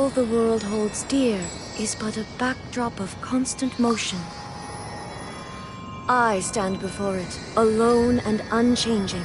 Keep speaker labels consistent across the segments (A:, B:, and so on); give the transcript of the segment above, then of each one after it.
A: All the world holds dear is but a backdrop of constant motion. I stand before it, alone and unchanging.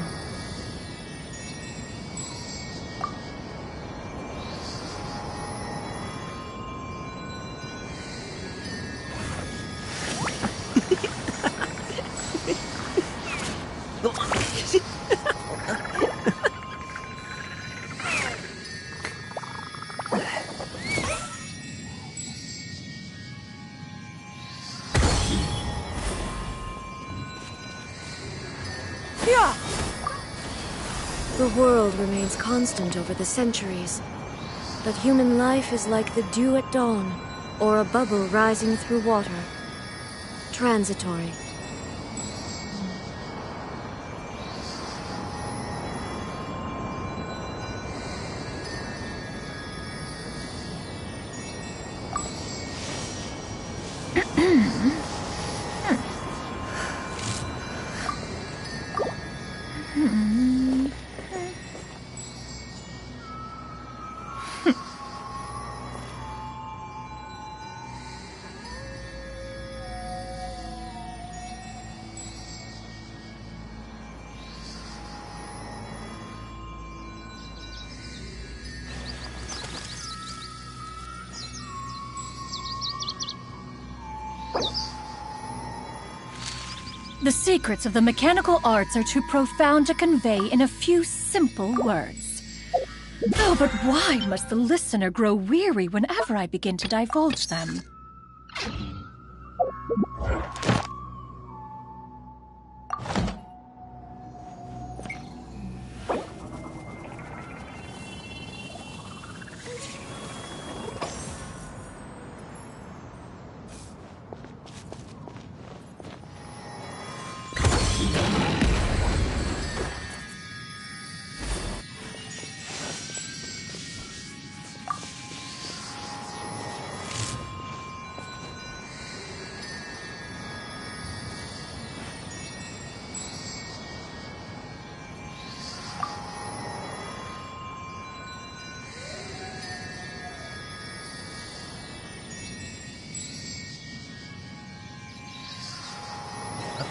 A: The world remains constant over the centuries, but human life is like the dew at dawn, or a bubble rising through water. Transitory.
B: The secrets of the mechanical arts are too profound to convey in a few simple words. Oh, but why must the listener grow weary whenever I begin to divulge them?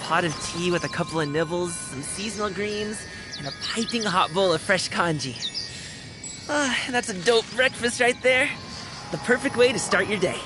C: Pot of tea with a couple of nibbles, some seasonal greens, and a piping hot bowl of fresh kanji. That's a dope breakfast right there. The perfect way to start your day.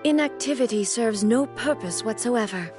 A: Inactivity serves no purpose whatsoever.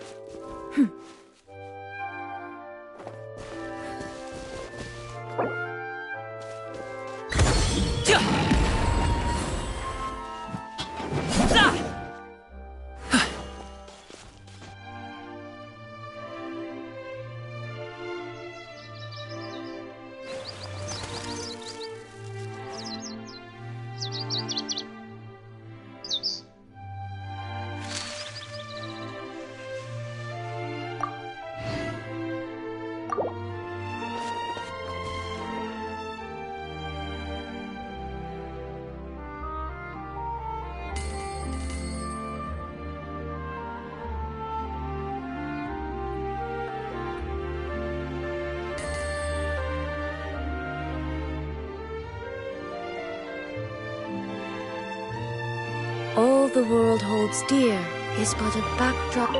A: All the world holds dear is but a backdrop.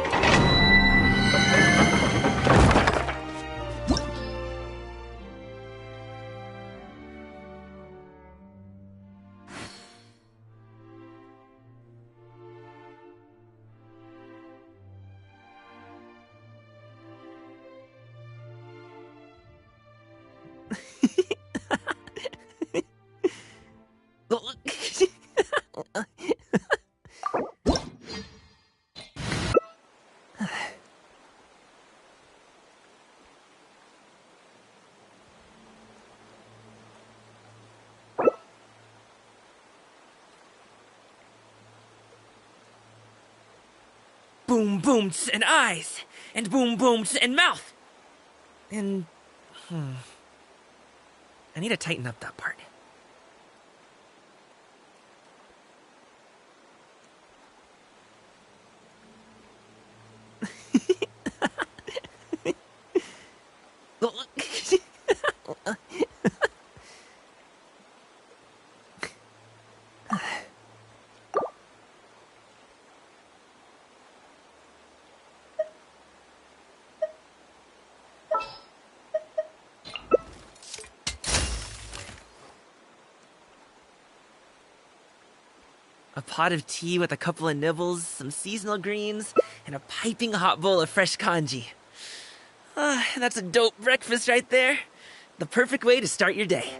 C: boom booms and eyes, and boom booms and mouth. And, I need to tighten up that part. A pot of tea with a couple of nibbles, some seasonal greens, and a piping hot bowl of fresh kanji. That's a dope breakfast right there. The perfect way to start your day.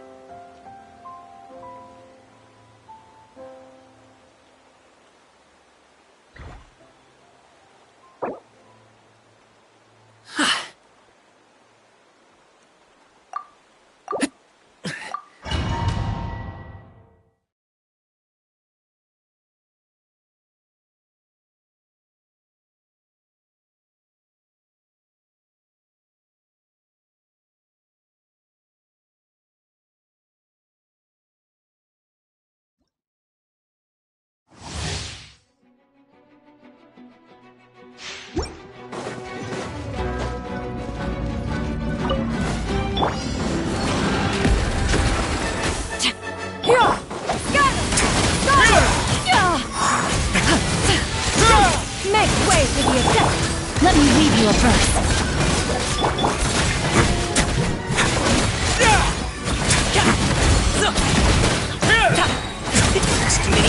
B: Let me leave you a verse.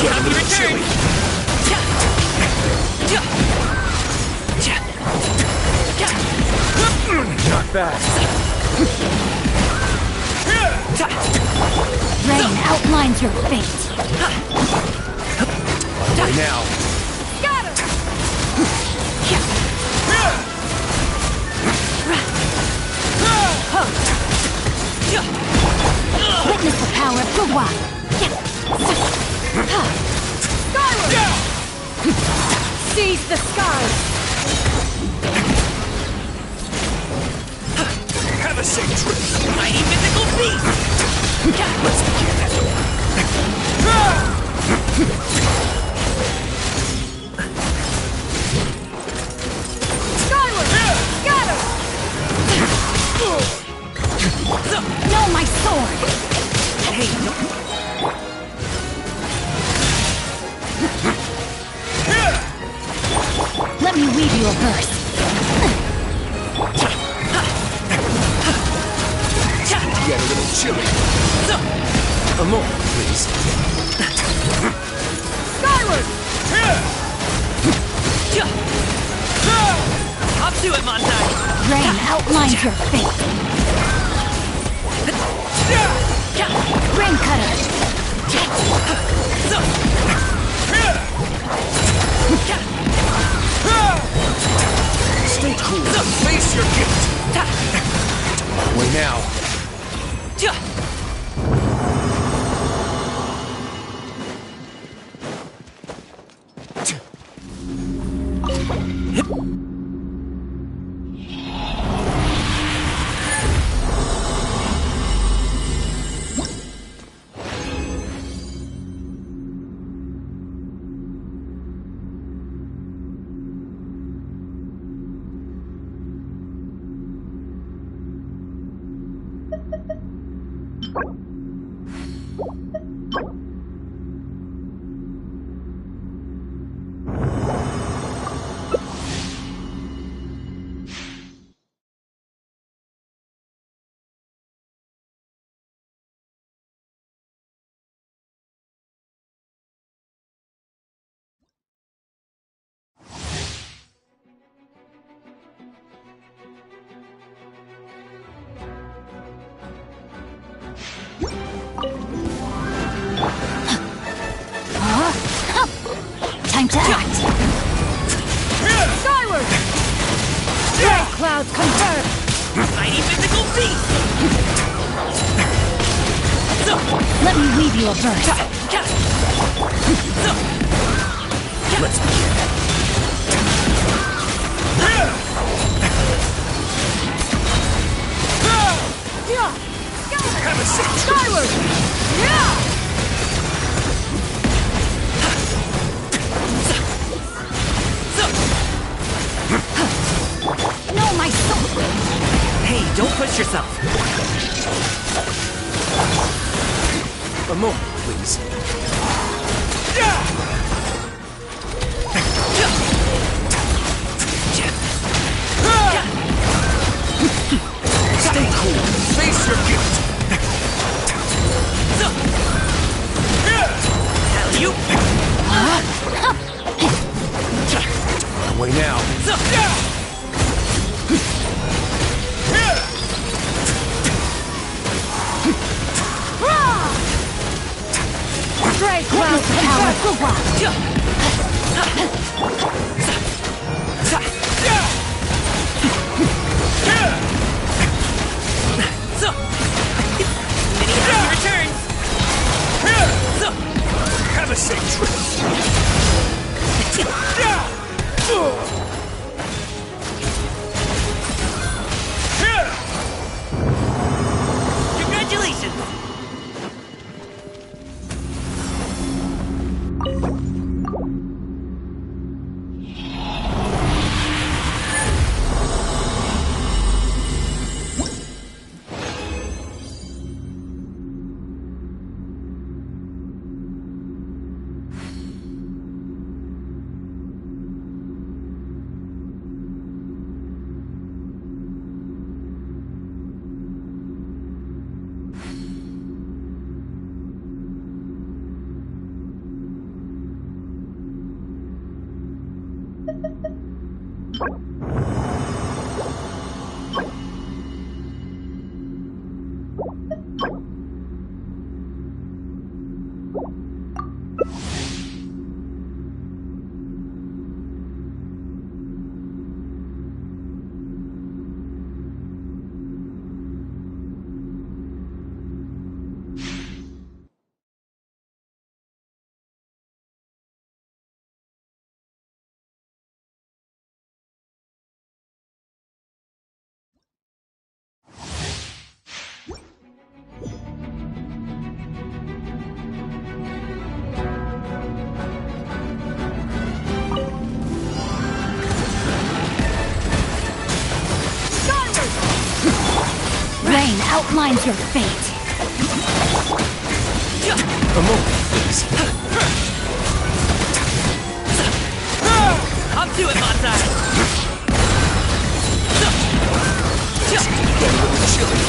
C: Happy return!
D: Not bad.
B: Rain outlines your fate.
D: Right now.
B: Witness the power of Gua. Skyward! Seize the skies!
D: Have a safe trip.
C: Mighty mythical beast!
D: Let's begin.
B: Skyward! Scatter! No, my sword!
C: Hey,
B: Let me weave you a verse.
D: Get a little chilly. A moment, please.
B: Skyward!
C: Up to it, Montai!
B: Rain outlines your fate. Rain cutter!
D: Stay cool. Face your gift. Wait now.
B: Time to act! Skyward! Dark clouds confirmed!
C: Mighty mythical beast!
B: Let me weave you a verse.
D: Let's begin. Have a seat.
B: Skyward! Yeah! No, my soul!
C: Hey, don't push yourself.
D: A moment, please. Stay cool. Face your guilt.
C: You.
D: Away now.
B: Stray cloud power.
C: Many happy returns.
D: Have a safe trip.
C: Congratulations.
B: Rain outlines your fate.
D: A moment, please.
C: Up to it, Matai.
D: Get a little chilly.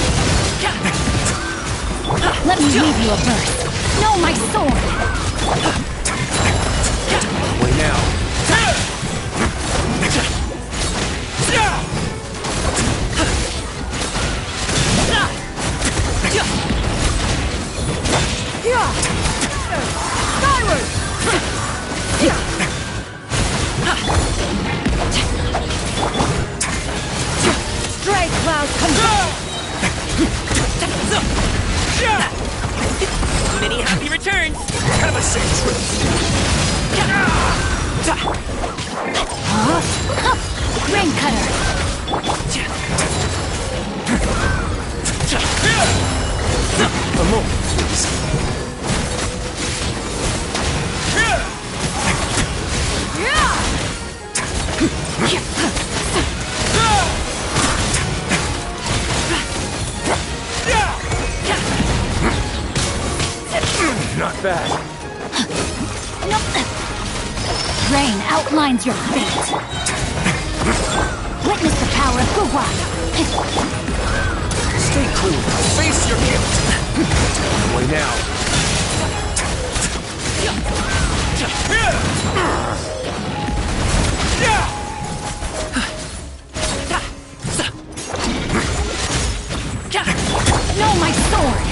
B: Let me leave you a burst. No, my sword!
D: Away now.
B: Skyward! Stray cloud control!
C: Many happy returns.
D: Have a safe trip.
B: Rain cutter!
D: A moment, please. Not bad.
B: Rain outlines your fate. Witness the power of Guwa.
D: Stay cool. Face your guilt. Away now.
B: No, my sword!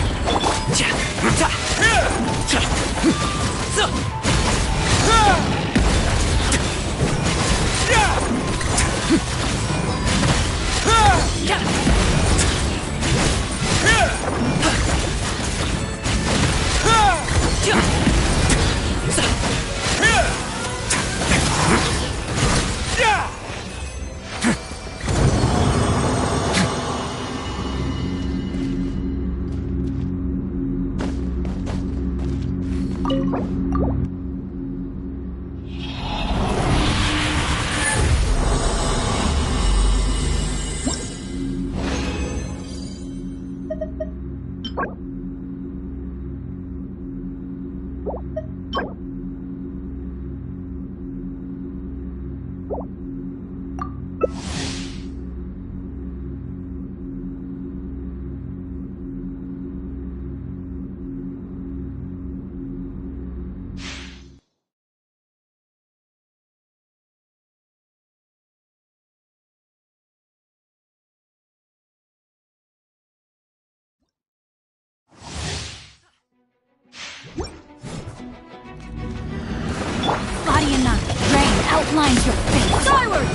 B: Outlines your fate. Skyward!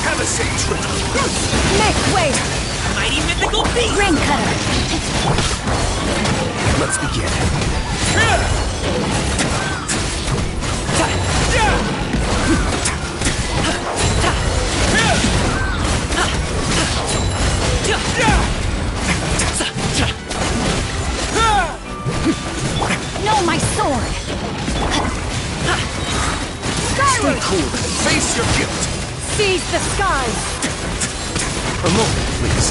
D: Have a safe trip.
B: Make way!
C: Mighty mythical beast!
B: Ring cutter!
D: Let's begin.
B: No, my sword!
D: Stay cool and face your guilt.
B: Seize the skies!
D: A moment, please.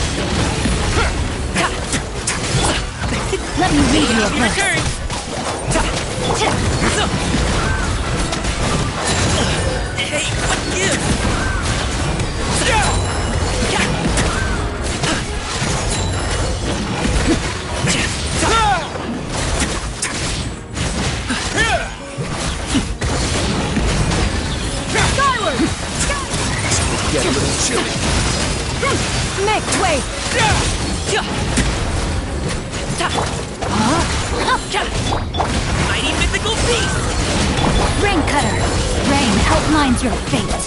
B: Let me read you a
C: Your
B: verse.
C: turn! Hey, what gives?
D: Get a little chilly.
B: Make way!
C: Mighty mythical beast!
B: Ring cutter! Rain outlines your fate.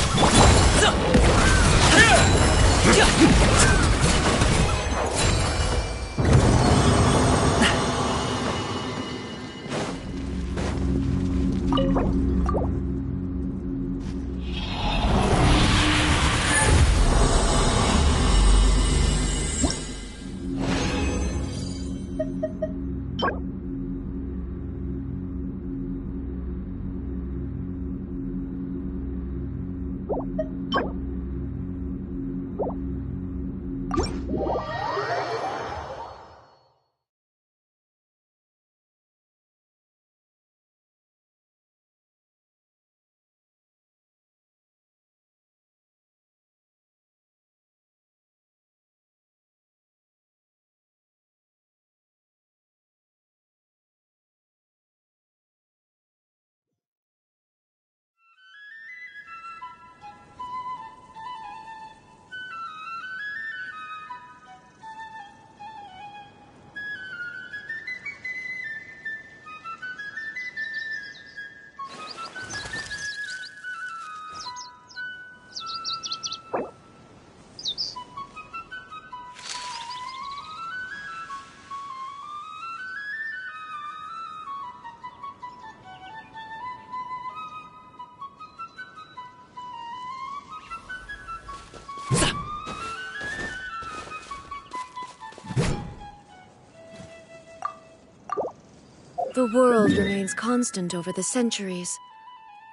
A: The world remains constant over the centuries,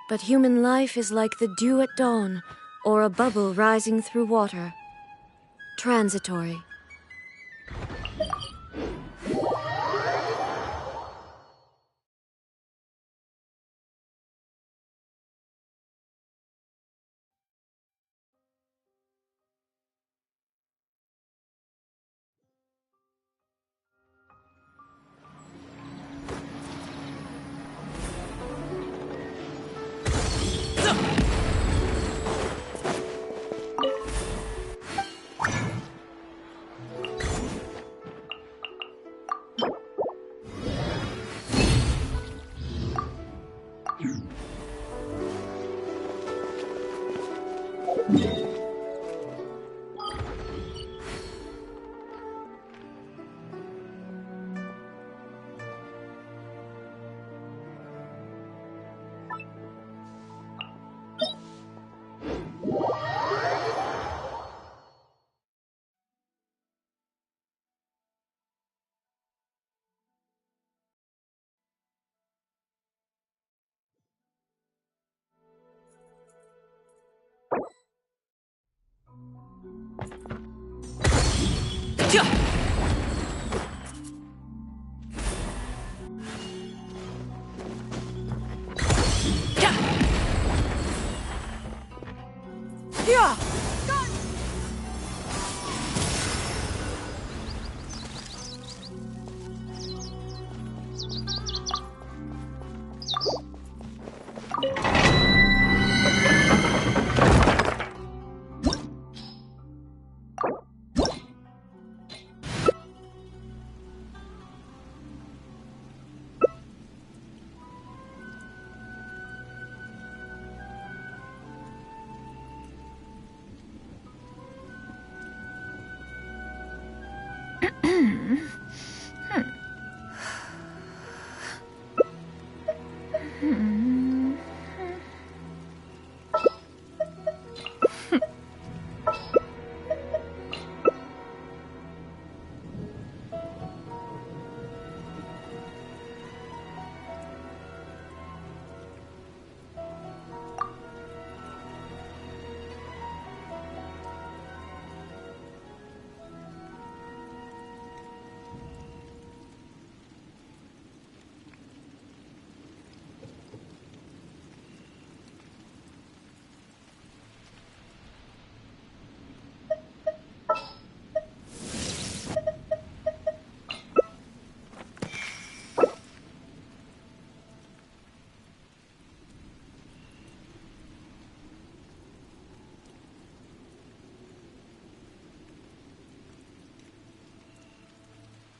A: but human life is like the dew at dawn, or a bubble rising through water. Transitory.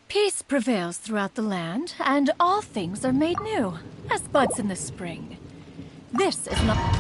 B: Peace prevails throughout the land, and all things are made new, as buds in the spring. This is not...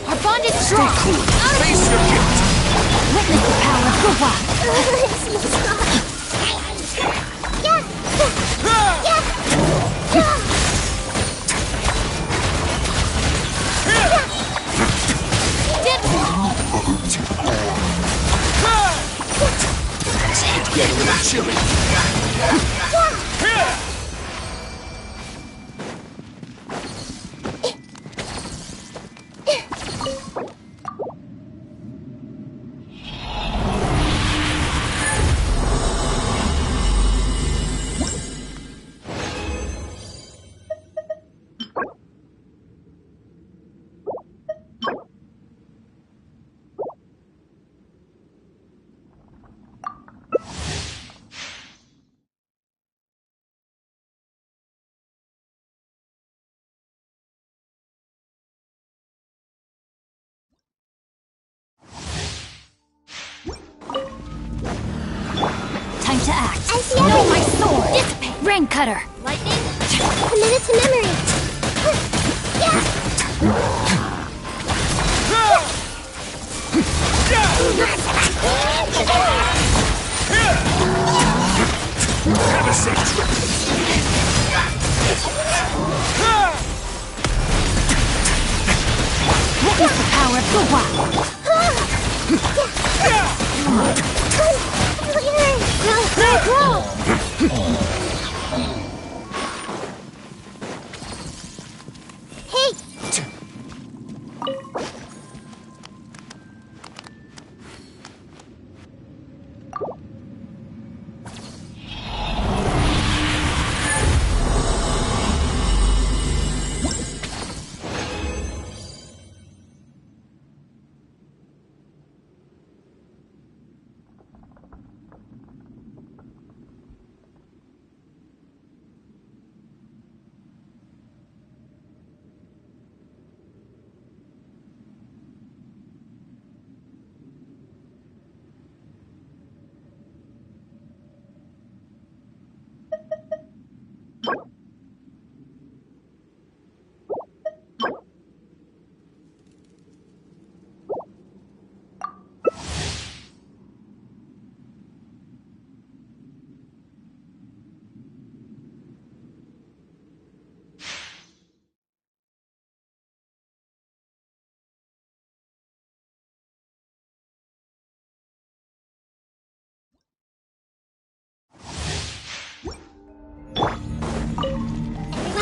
B: Our bond is strong!
D: Stay cool! Face your guilt!
B: Witness the power of Guwa!
D: It's getting a little chilly.
B: Time to act.
E: I see
B: No,
E: everything.
B: my sword!
E: Dissipate.
B: Rain cutter!
E: Lightning. Commit it to memory.
D: Have a safe trip.
B: Witness the power of Guwa!
E: Hey!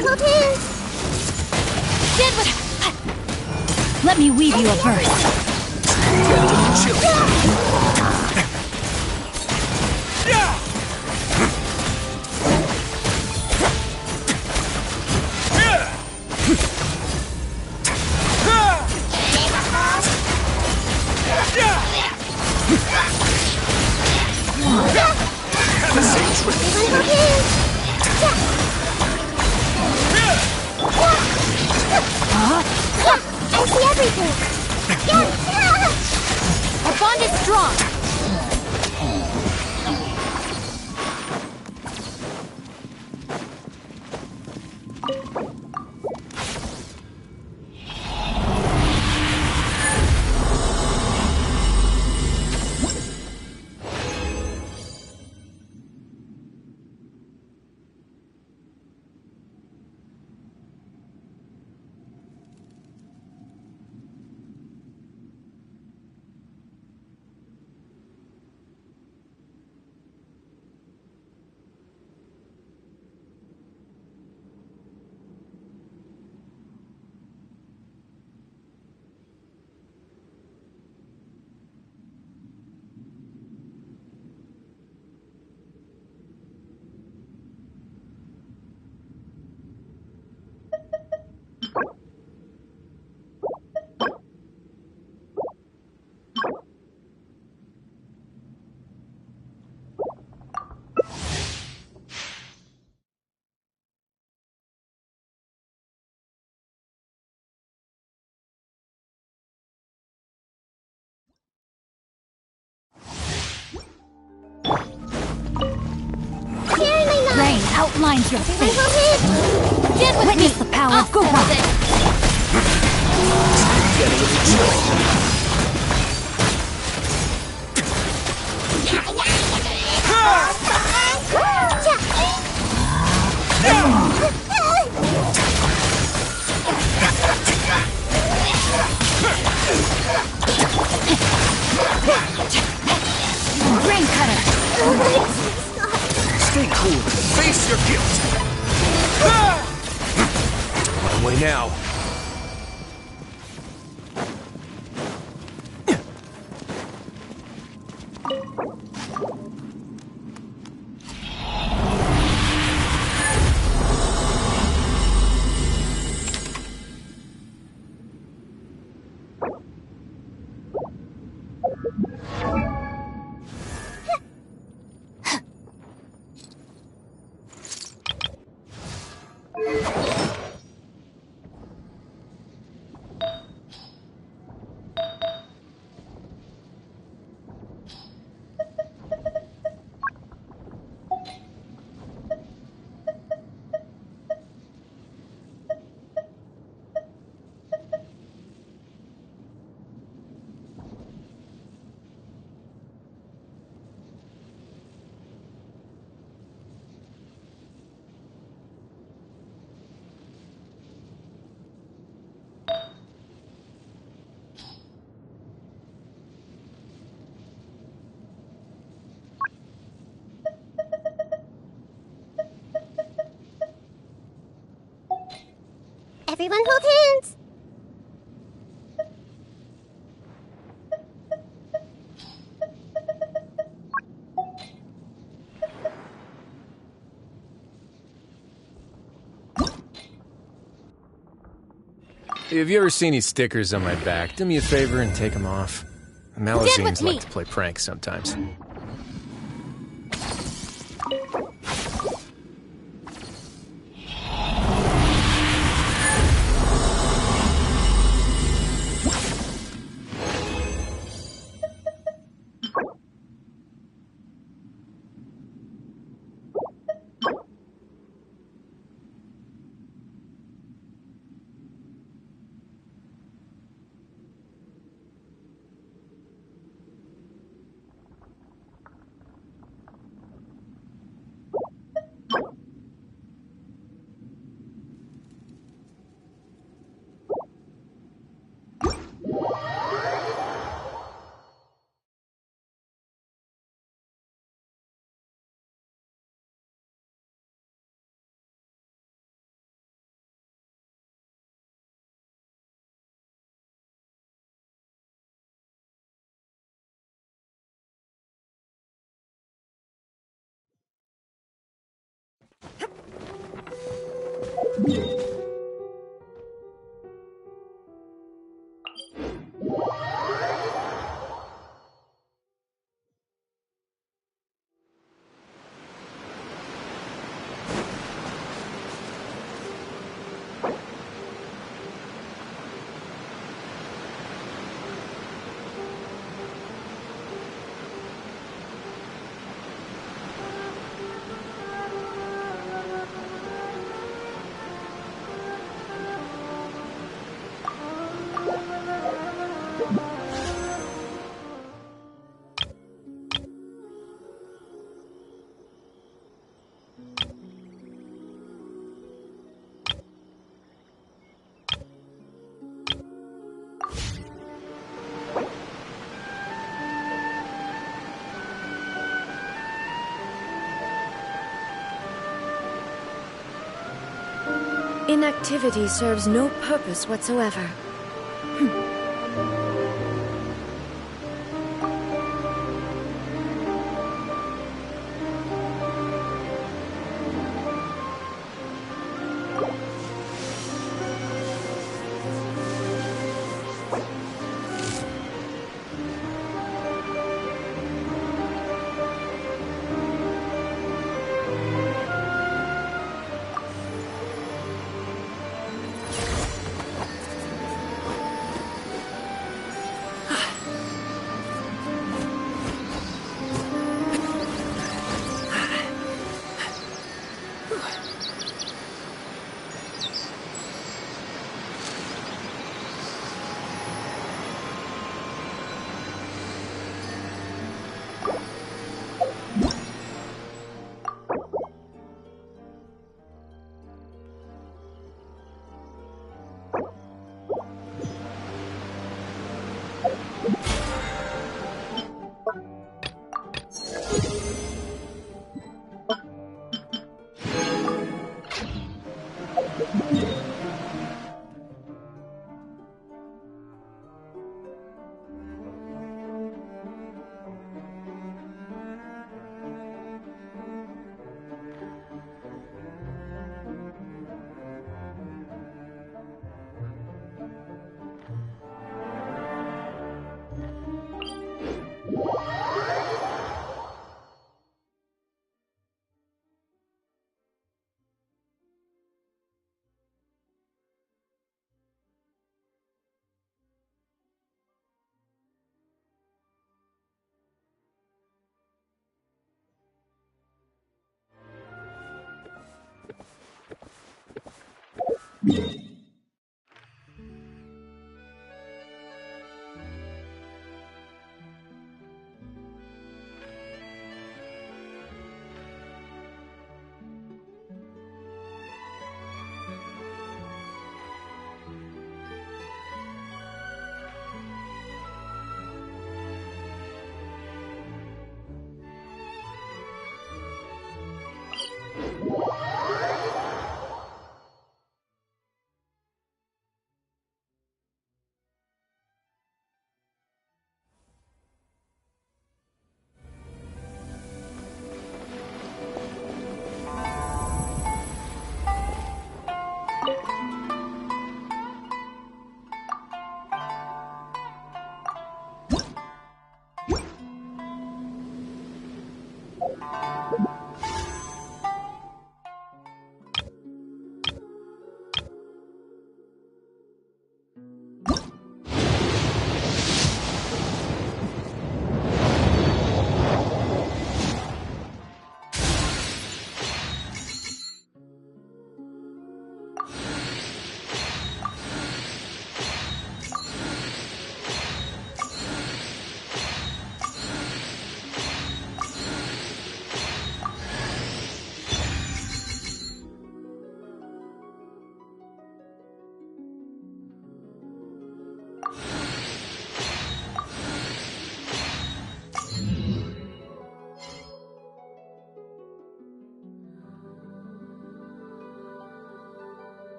E: Everyone hold hands!
B: Stand with... Let me weave you a verse.
D: Get a little chilly. The same trick.
E: Everyone hold hands! I see everything!
B: Our bond is strong. Rain outlines your face. Get with Witness me. The power of Guru.
D: Get a little chilly.
B: Rain cutter.
D: Stay cool and face your guilt. One way now.
E: Everyone hold hands!
D: Have you ever seen these stickers on my back? Do me a favor and take them off. Malazines like to play pranks sometimes.
A: Inactivity serves no purpose whatsoever.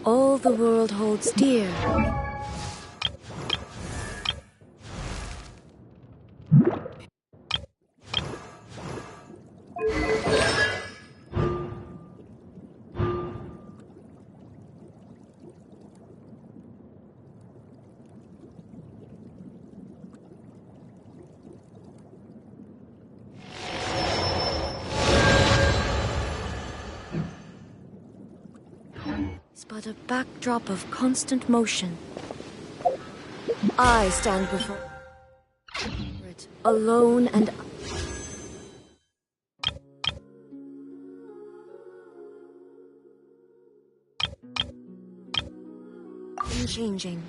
A: All the world holds dear. But a backdrop of constant motion. I stand before it, alone and unchanging.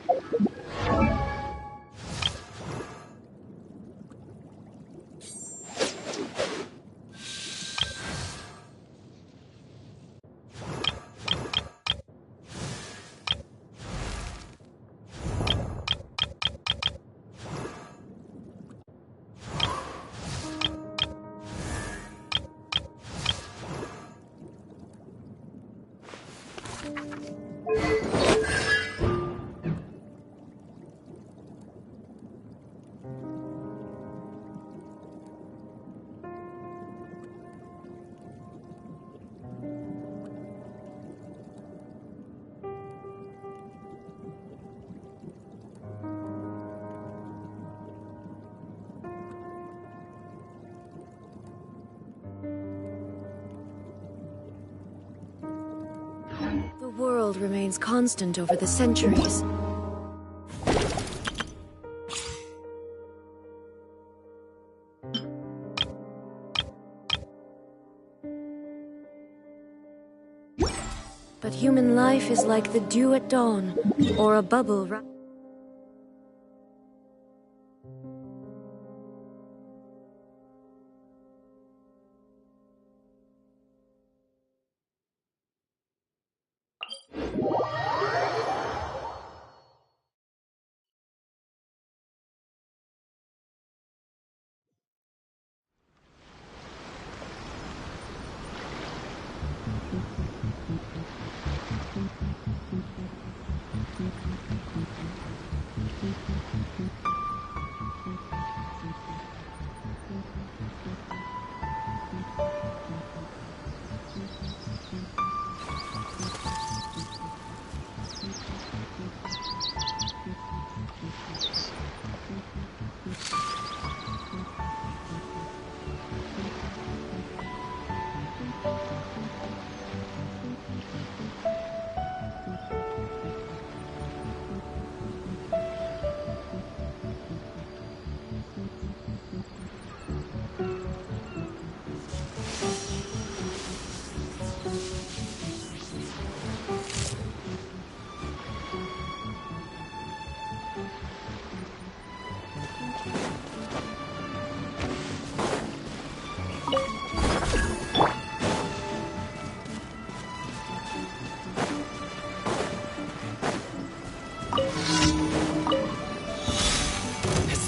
A: The world remains constant over the centuries. But human life is like the dew at dawn, or a bubble.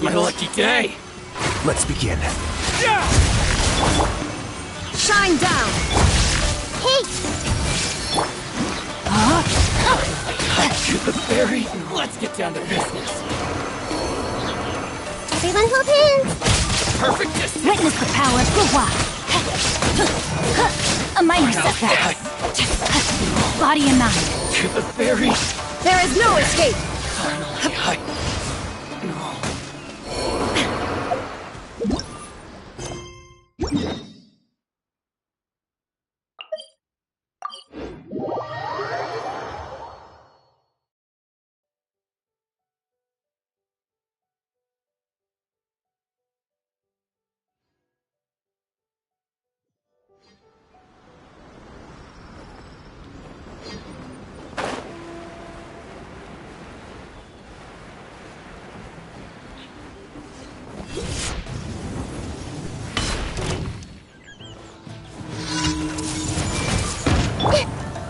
F: My lucky day!
G: Let's begin.
B: Shine down!
E: Hey!
F: Shoot the fairy! Let's get down to business!
E: Everyone hold hands!
F: Perfect distance!
B: Witness the power of Guhua! A minor setback. Body and mind.
F: To the fairy!
B: There is no escape!
F: Finally, No.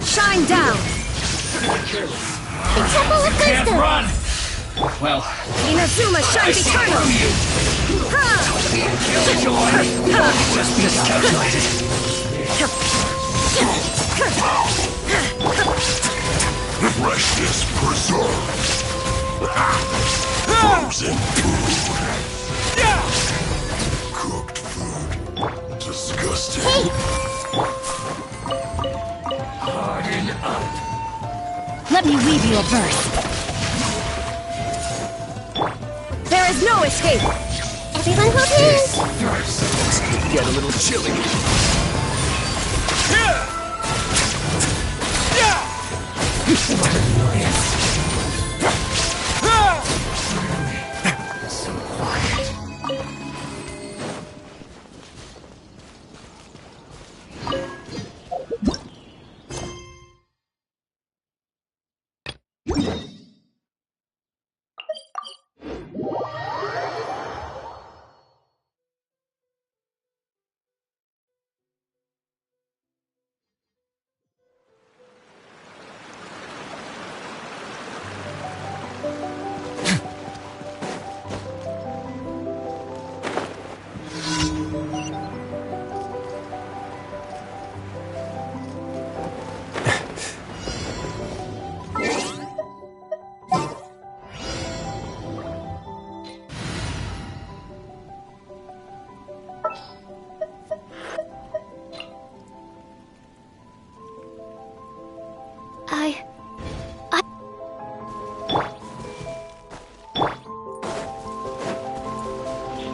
B: Shine down!
E: The Temple of
F: Can't
E: Wisdom!
F: run! Well,
B: Inazuma shines eternal!
F: just miscalculated.
G: Freshness preserved. Frozen food. Cooked food. Disgusting.
E: Hey!
F: Harden up.
B: Let me weave you a verse. There is no escape!
E: Everyone hold hands!
F: Thirst. Get a little chilly. So quiet.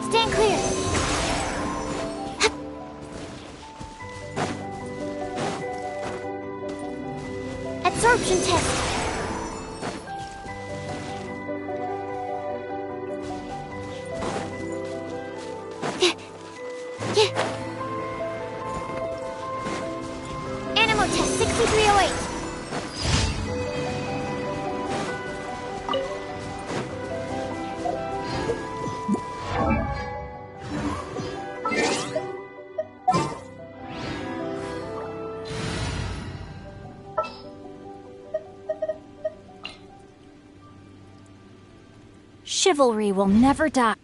E: Stand clear! Absorption test! Animal test 6308!
H: Chivalry will never die.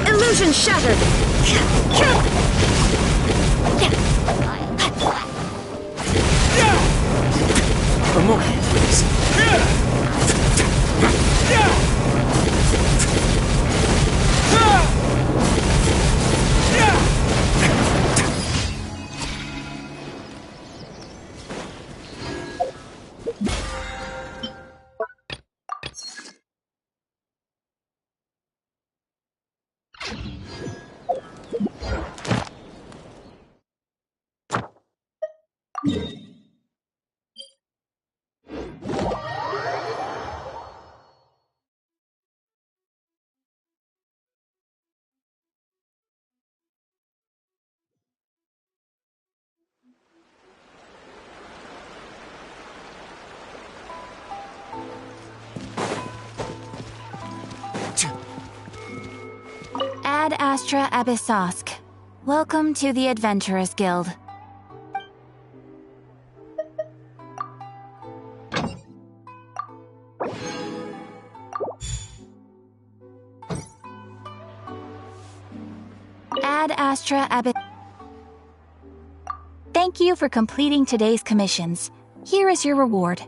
A: Illusion shattered!
D: A moment, please.
H: Ad Astra Abyssosk. Welcome to the Adventurers Guild. Ad Astra Abyssosk. Thank you for completing today's commissions. Here is your reward.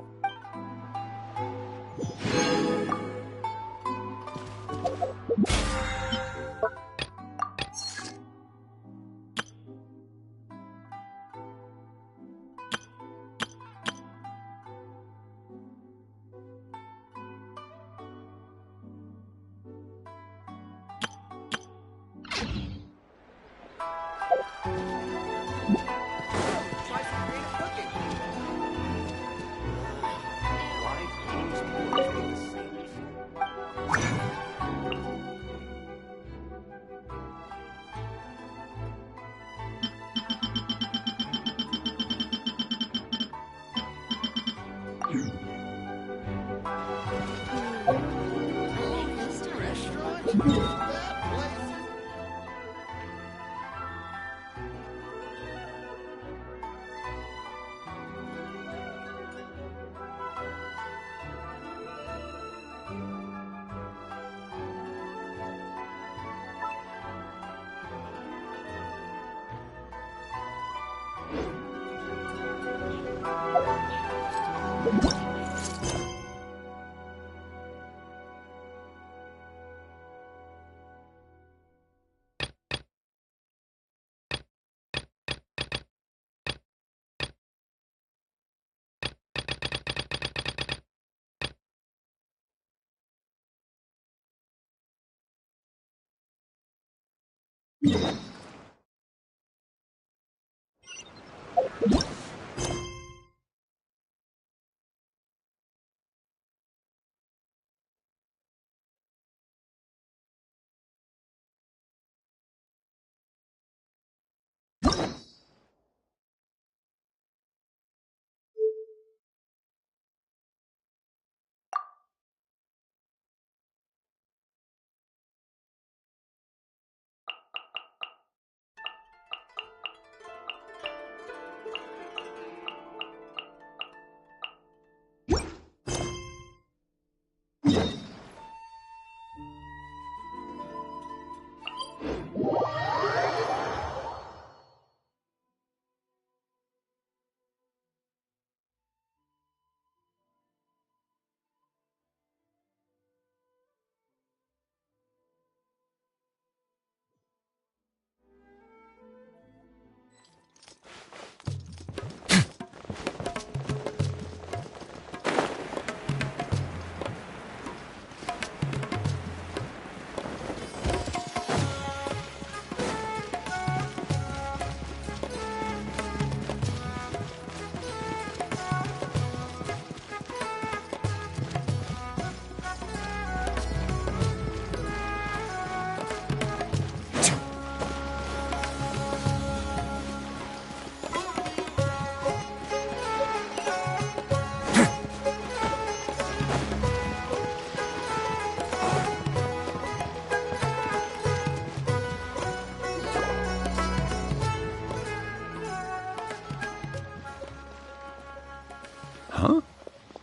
I: Huh?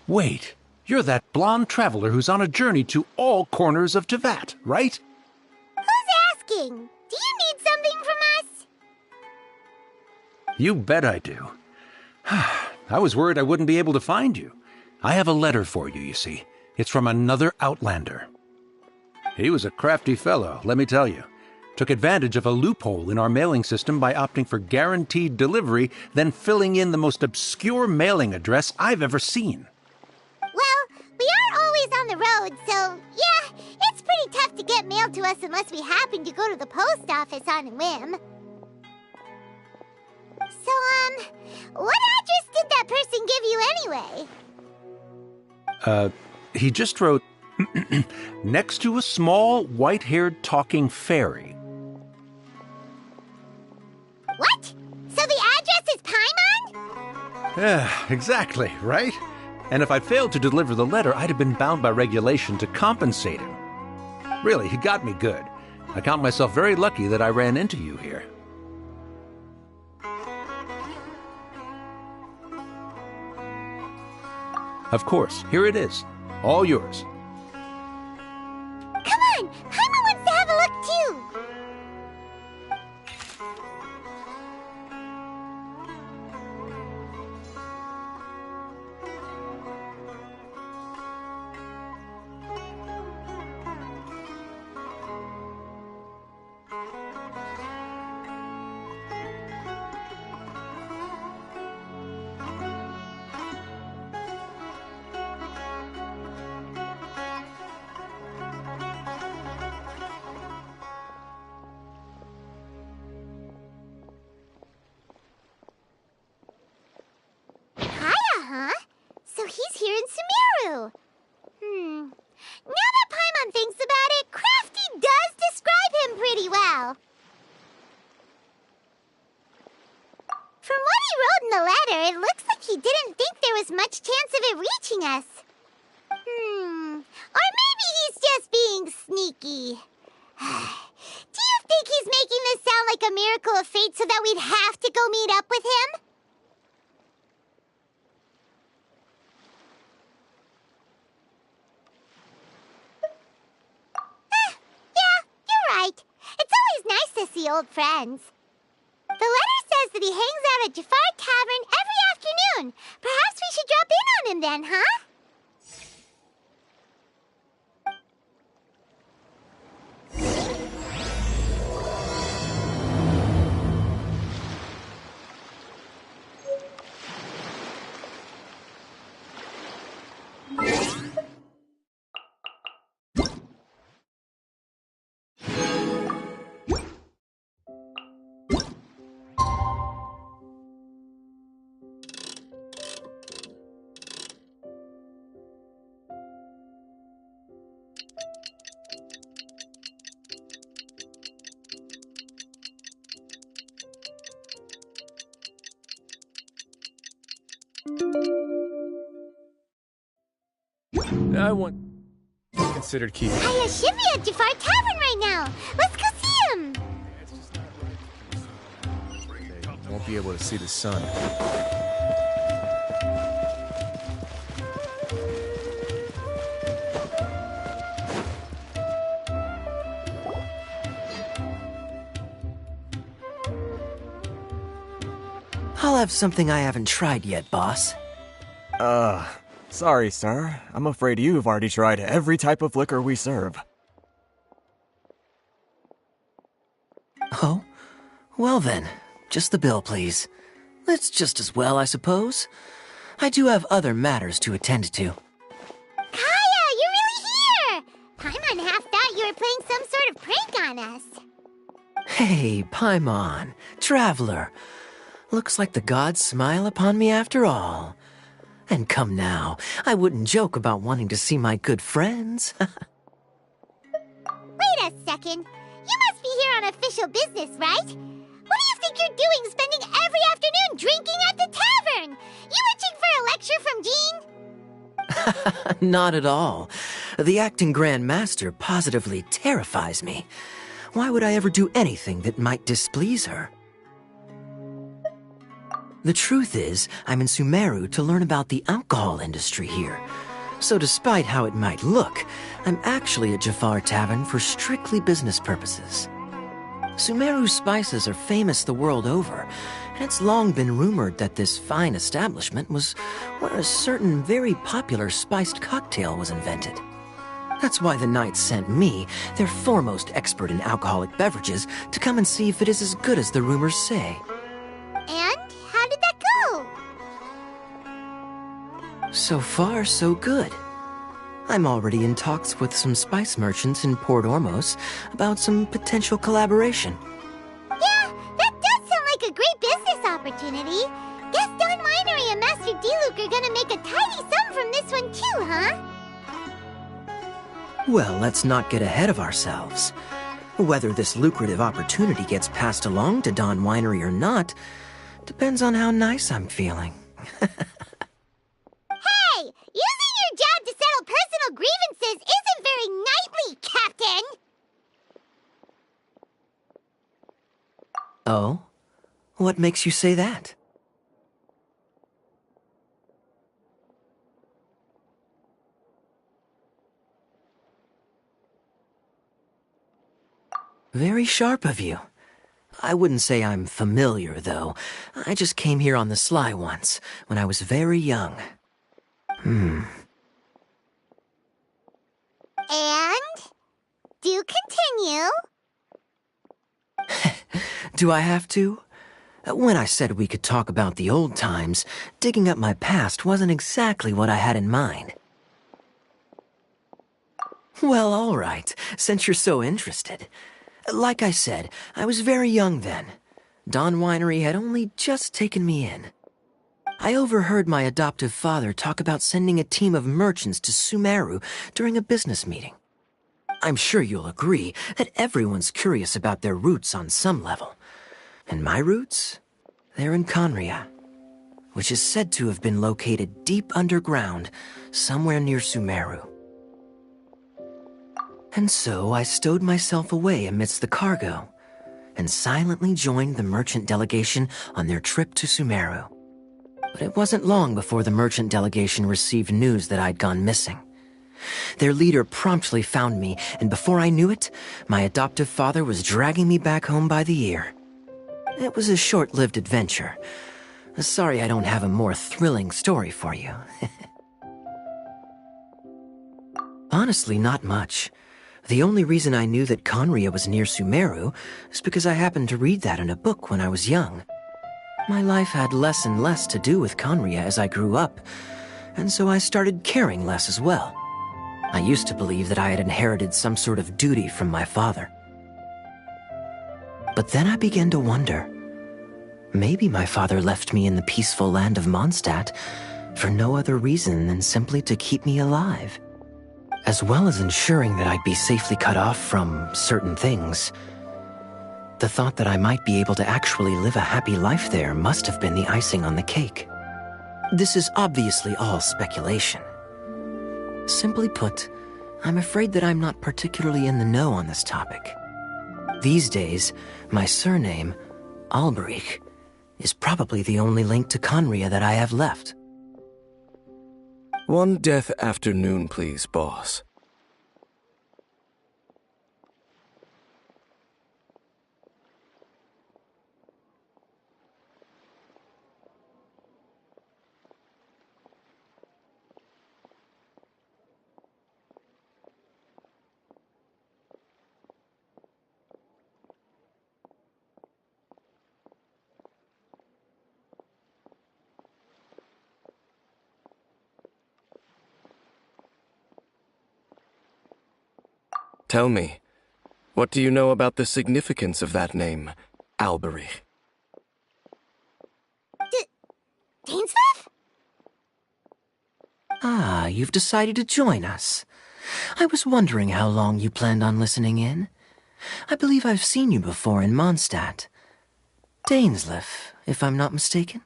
I: Wait, you're that blonde traveler who's on a journey to all corners of Tevat, right?
E: Who's asking? Do you need something from us?
I: You bet I do. I was worried I wouldn't be able to find you. I have a letter for you, you see. It's from another Outlander. He was a crafty fellow, let me tell you. Took advantage of a loophole in our mailing system by opting for guaranteed delivery, then filling in the most obscure mailing address I've ever seen.
E: Well, we are always on the road, so yeah, it's pretty tough to get mail to us unless we happen to go to the post office on a whim. So, what address did that person give you anyway?
I: He just wrote, next to a small, white-haired talking fairy.
E: What? So the address is Paimon?
I: Yeah, exactly, right? And if I'd failed to deliver the letter, I'd have been bound by regulation to compensate him. Really, he got me good. I count myself very lucky that I ran into you here. Of course, here it is. All yours.
E: Come on! Paimon wants to have a look too! So he's here in Sumeru. Now that Paimon thinks about it, Crafty does describe him pretty well. From what he wrote in the letter, it looks like he didn't think there was much chance of it reaching us. Or maybe he's just being sneaky. Do you think he's making this sound like a miracle of fate so that we'd have to go meet up with him? Right. It's always nice to see old friends. The letter says that he hangs out at Jafar Tavern every afternoon. Perhaps we should drop in on him then, huh?
D: I want... considered keeping...
E: Hiya Shivy at Jafar Tavern right now! Let's go see him!
D: They won't be able to see the sun.
J: I'll have something I haven't tried yet, boss.
K: Sorry, sir. I'm afraid you've already tried every type of liquor we serve.
J: Oh? Well then, just the bill, please. It's just as well, I suppose. I do have other matters to attend to.
E: Kaya, you're really here! Paimon half thought you were playing some sort of prank on us.
J: Hey, Paimon, traveler. Looks like the gods smile upon me after all. And come now, I wouldn't joke about wanting to see my good friends.
E: Wait a second. You must be here on official business, right? What do you think you're doing spending every afternoon drinking at the tavern? You itching for a lecture from Jean?
J: Not at all. The acting Grand Master positively terrifies me. Why would I ever do anything that might displease her? The truth is, I'm in Sumeru to learn about the alcohol industry here. So despite how it might look, I'm actually at Jafar Tavern for strictly business purposes. Sumeru spices are famous the world over, and it's long been rumored that this fine establishment was where a certain very popular spiced cocktail was invented. That's why the Knights sent me, their foremost expert in alcoholic beverages, to come and see if it is as good as the rumors say.
E: And how did that go?
J: So far, so good. I'm already in talks with some spice merchants in Port Ormos about some potential collaboration.
E: Yeah, that does sound like a great business opportunity. Guess Don Winery and Master D-Luke are gonna make a tidy sum from this one too, huh?
J: Well, let's not get ahead of ourselves. Whether this lucrative opportunity gets passed along to Don Winery or not depends on how nice I'm feeling.
E: Hey! Using your job to settle personal grievances isn't very knightly, Captain!
J: Oh? What makes you say that? Very sharp of you. I wouldn't say I'm familiar, though. I just came here on the sly once, when I was very young.
E: And? Do continue.
J: Do I have to? When I said we could talk about the old times, digging up my past wasn't exactly what I had in mind. Well, all right, since you're so interested. Like I said, I was very young then. Don Winery had only just taken me in. I overheard my adoptive father talk about sending a team of merchants to Sumeru during a business meeting. I'm sure you'll agree that everyone's curious about their roots on some level. And my roots? They're in Conria, which is said to have been located deep underground, somewhere near Sumeru. And so I stowed myself away amidst the cargo, and silently joined the merchant delegation on their trip to Sumeru. But it wasn't long before the merchant delegation received news that I'd gone missing. Their leader promptly found me, and before I knew it, my adoptive father was dragging me back home by the ear. It was a short-lived adventure. Sorry I don't have a more thrilling story for you. Honestly, not much. The only reason I knew that Conria was near Sumeru is because I happened to read that in a book when I was young. My life had less and less to do with Conria as I grew up, and so I started caring less as well. I used to believe that I had inherited some sort of duty from my father. But then I began to wonder. Maybe my father left me in the peaceful land of Mondstadt for no other reason than simply to keep me alive. As well as ensuring that I'd be safely cut off from certain things. The thought that I might be able to actually live a happy life there must have been the icing on the cake. This is obviously all speculation. Simply put, I'm afraid that I'm not particularly in the know on this topic. These days, my surname, Alberich, is probably the only link to Conria that I have left.
L: One death afternoon, please, boss. Tell me, what do you know about the significance of that name, Alberich?
E: Dainsleif?
J: Ah, you've decided to join us. I was wondering how long you planned on listening in. I believe I've seen you before in Mondstadt. Dainsleif, if I'm not mistaken.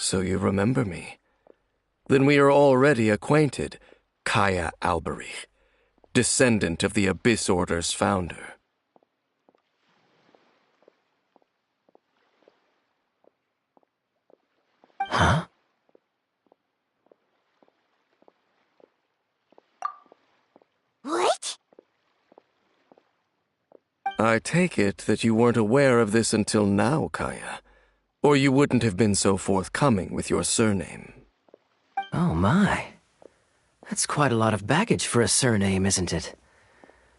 L: So you remember me. Then we are already acquainted, Kaya Alberich, descendant of the Abyss Order's founder.
J: Huh?
E: What?
L: I take it that you weren't aware of this until now, Kaya. Or you wouldn't have been so forthcoming with your surname.
J: Oh my. That's quite a lot of baggage for a surname, isn't it?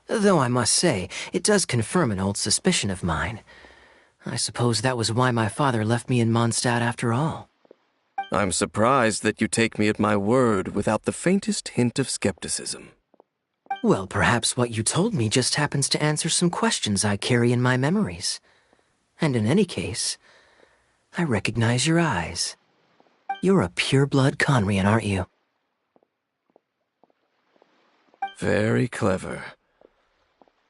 J: Though I must say, it does confirm an old suspicion of mine. I suppose that was why my father left me in Mondstadt after all.
L: I'm surprised that you take me at my word without the faintest hint of skepticism.
J: Well, perhaps what you told me just happens to answer some questions I carry in my memories. And in any case, I recognize your eyes. You're a pure-blood Conrian, aren't you?
L: Very clever.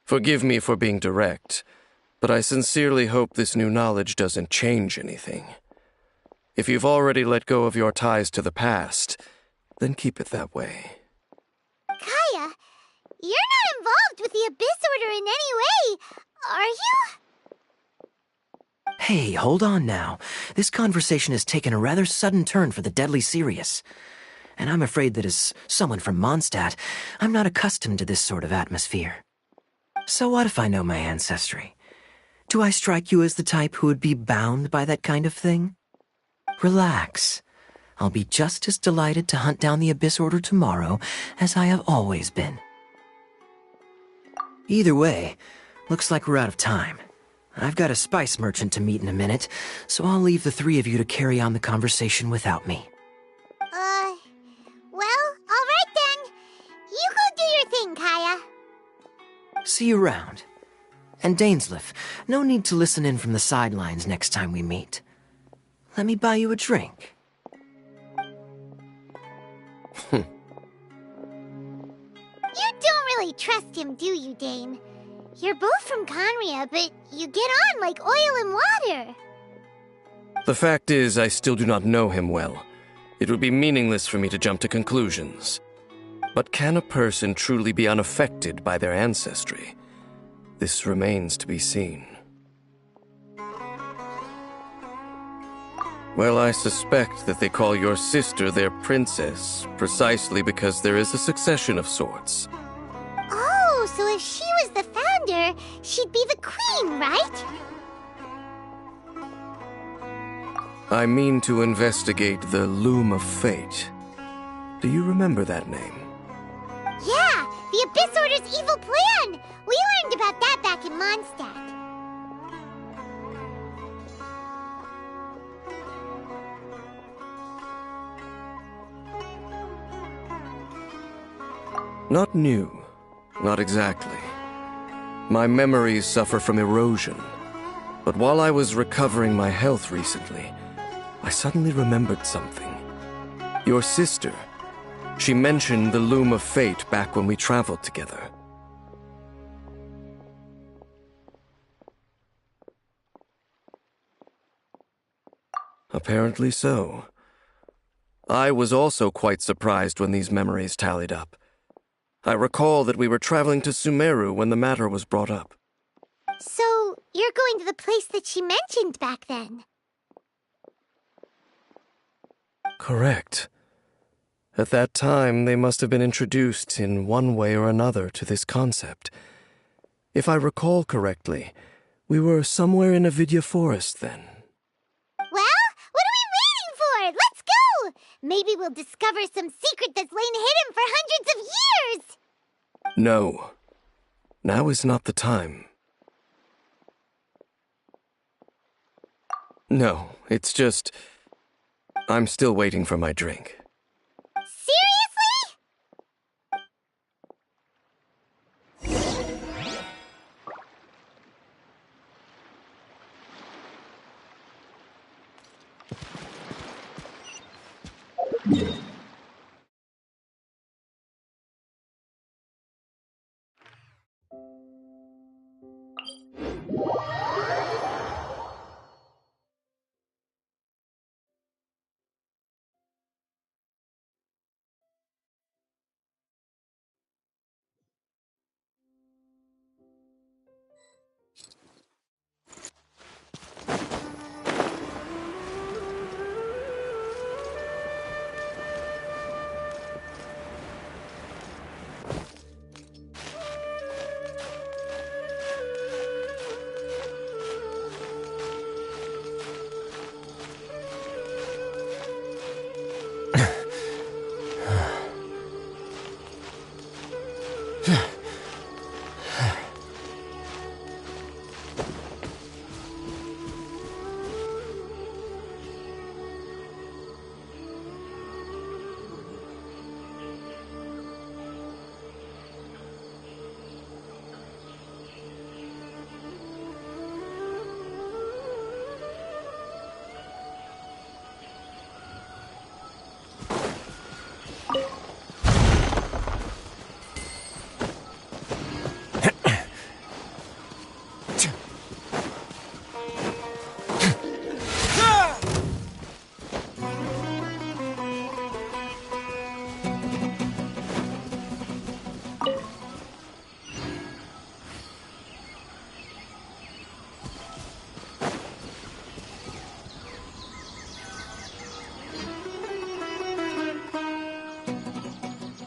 L: Forgive me for being direct, but I sincerely hope this new knowledge doesn't change anything. If you've already let go of your ties to the past, then keep it that way.
E: Kaya, you're not involved with the Abyss Order in any way, are you?
J: Hey, hold on now. This conversation has taken a rather sudden turn for the deadly serious. And I'm afraid that as someone from Mondstadt, I'm not accustomed to this sort of atmosphere. So what if I know my ancestry? Do I strike you as the type who would be bound by that kind of thing? Relax. I'll be just as delighted to hunt down the Abyss Order tomorrow as I have always been. Either way, looks like we're out of time. I've got a spice merchant to meet in a minute, so I'll leave the three of you to carry on the conversation without me.
E: Well, alright then. You go do your thing, Kaya.
J: See you around. And Dainsleif, no need to listen in from the sidelines next time we meet. Let me buy you a drink.
E: You don't really trust him, do you, Dane? You're both from Conria, but you get on like oil and water.
L: The fact is, I still do not know him well. It would be meaningless for me to jump to conclusions. But can a person truly be unaffected by their ancestry? This remains to be seen. Well, I suspect that they call your sister their princess, precisely because there is a succession of sorts.
E: Oh, so if she was the founder, she'd be the queen, right?
L: I mean to investigate the Loom of Fate. Do you remember that name?
E: Yeah, the Abyss Order's evil plan! We learned about that back in Mondstadt.
L: Not new. Not exactly. My memories suffer from erosion. But while I was recovering my health recently, I suddenly remembered something. Your sister. She mentioned the Loom of Fate back when we traveled together. Apparently so. I was also quite surprised when these memories tallied up. I recall that we were traveling to Sumeru when the matter was brought up.
E: So, you're going to the place that she mentioned back then?
L: Correct. At that time, they must have been introduced in one way or another to this concept. If I recall correctly, we were somewhere in Avidya Forest then.
E: Well, what are we waiting for? Let's go! Maybe we'll discover some secret that's lain hidden for hundreds of years!
L: No. Now is not the time. No, it's just... I'm still waiting for my drink.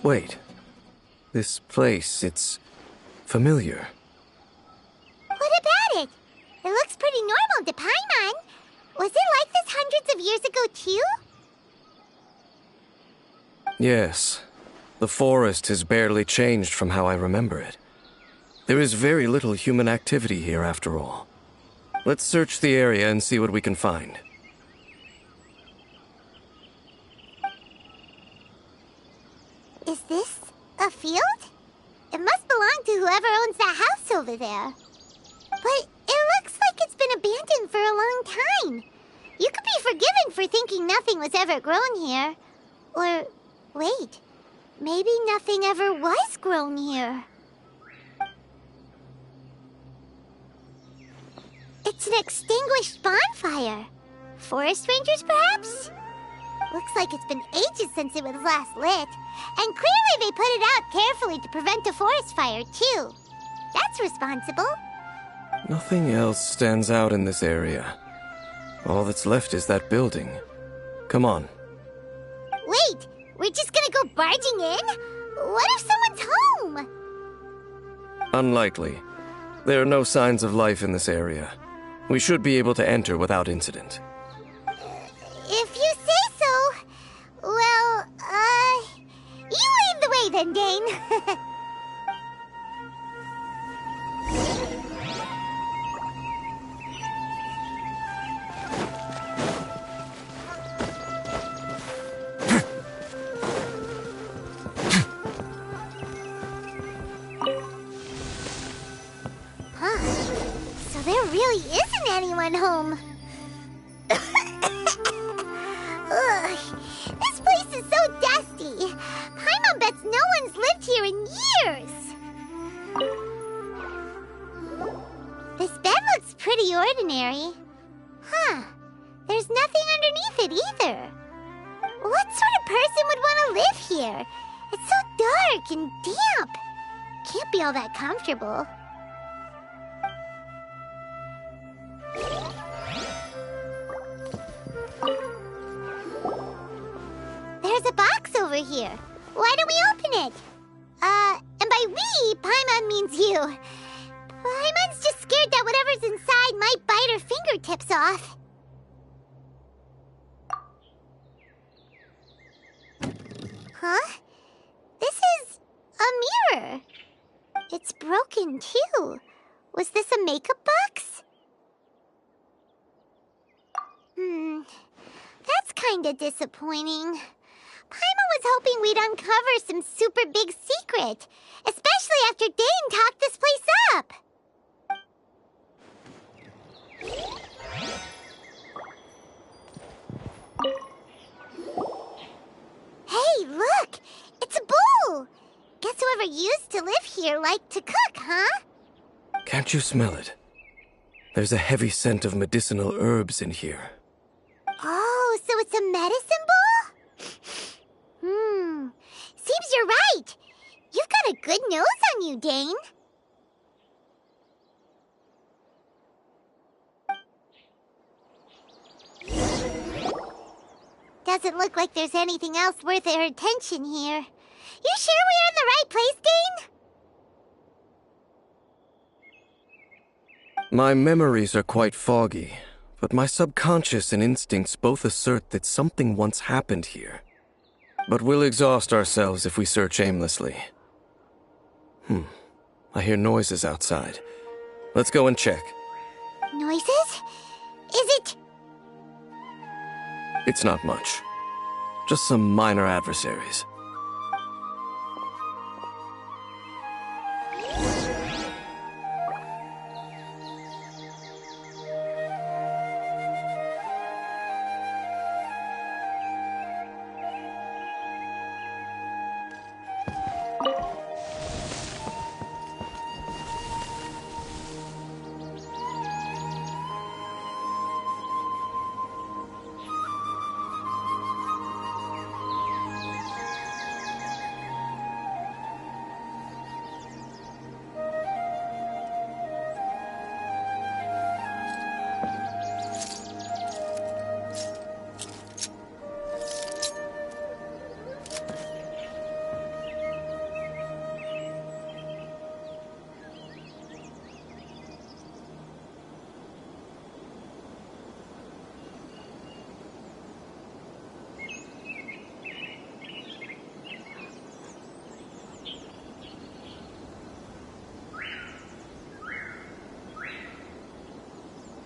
L: Wait. This place, it's familiar.
E: What about it? It looks pretty normal to Paimon. Was it like this hundreds of years ago, too?
L: Yes. The forest has barely changed from how I remember it. There is very little human activity here, after all. Let's search the area and see what we can find.
E: Is this a field? It must belong to whoever owns that house over there. But it looks like it's been abandoned for a long time. You could be forgiven for thinking nothing was ever grown here. Or, wait, maybe nothing ever was grown here. It's an extinguished bonfire. Forest rangers, perhaps? Looks like it's been ages since it was last lit. And clearly they put it out carefully to prevent a forest fire, too. That's responsible.
L: Nothing else stands out in this area. All that's left is that building. Come on.
E: Wait, we're just gonna go barging in? What if someone's home?
L: Unlikely. There are no signs of life in this area. We should be able to enter without incident.
E: If you say so. Well, you lead the way then, Dane. So there really isn't anyone home. Ugh, this place is so dusty. Paimon bets no one's lived here in years. This bed looks pretty ordinary. Huh. There's nothing underneath it either. What sort of person would want to live here? It's so dark and damp. Can't be all that comfortable. There's a box over here. Why don't we open it? And by we, Paimon means you. Paimon's just scared that whatever's inside might bite her fingertips off. Huh? This is a mirror. It's broken, too. Was this a makeup box? That's kinda disappointing. Paimon was hoping we'd uncover some super big secret, especially after Dane talked this place up. Hey, look! It's a bowl! Guess whoever used to live here liked to cook, huh?
L: Can't you smell it? There's a heavy scent of medicinal herbs in here.
E: Oh, so it's a medicine bowl? Seems you're right. You've got a good nose on you, Dane. Doesn't look like there's anything else worth our attention here. You sure we're in the right place, Dane?
L: My memories are quite foggy, but my subconscious and instincts both assert that something once happened here. But we'll exhaust ourselves if we search aimlessly. I hear noises outside. Let's go and check.
E: Noises? Is it...
L: It's not much. Just some minor adversaries.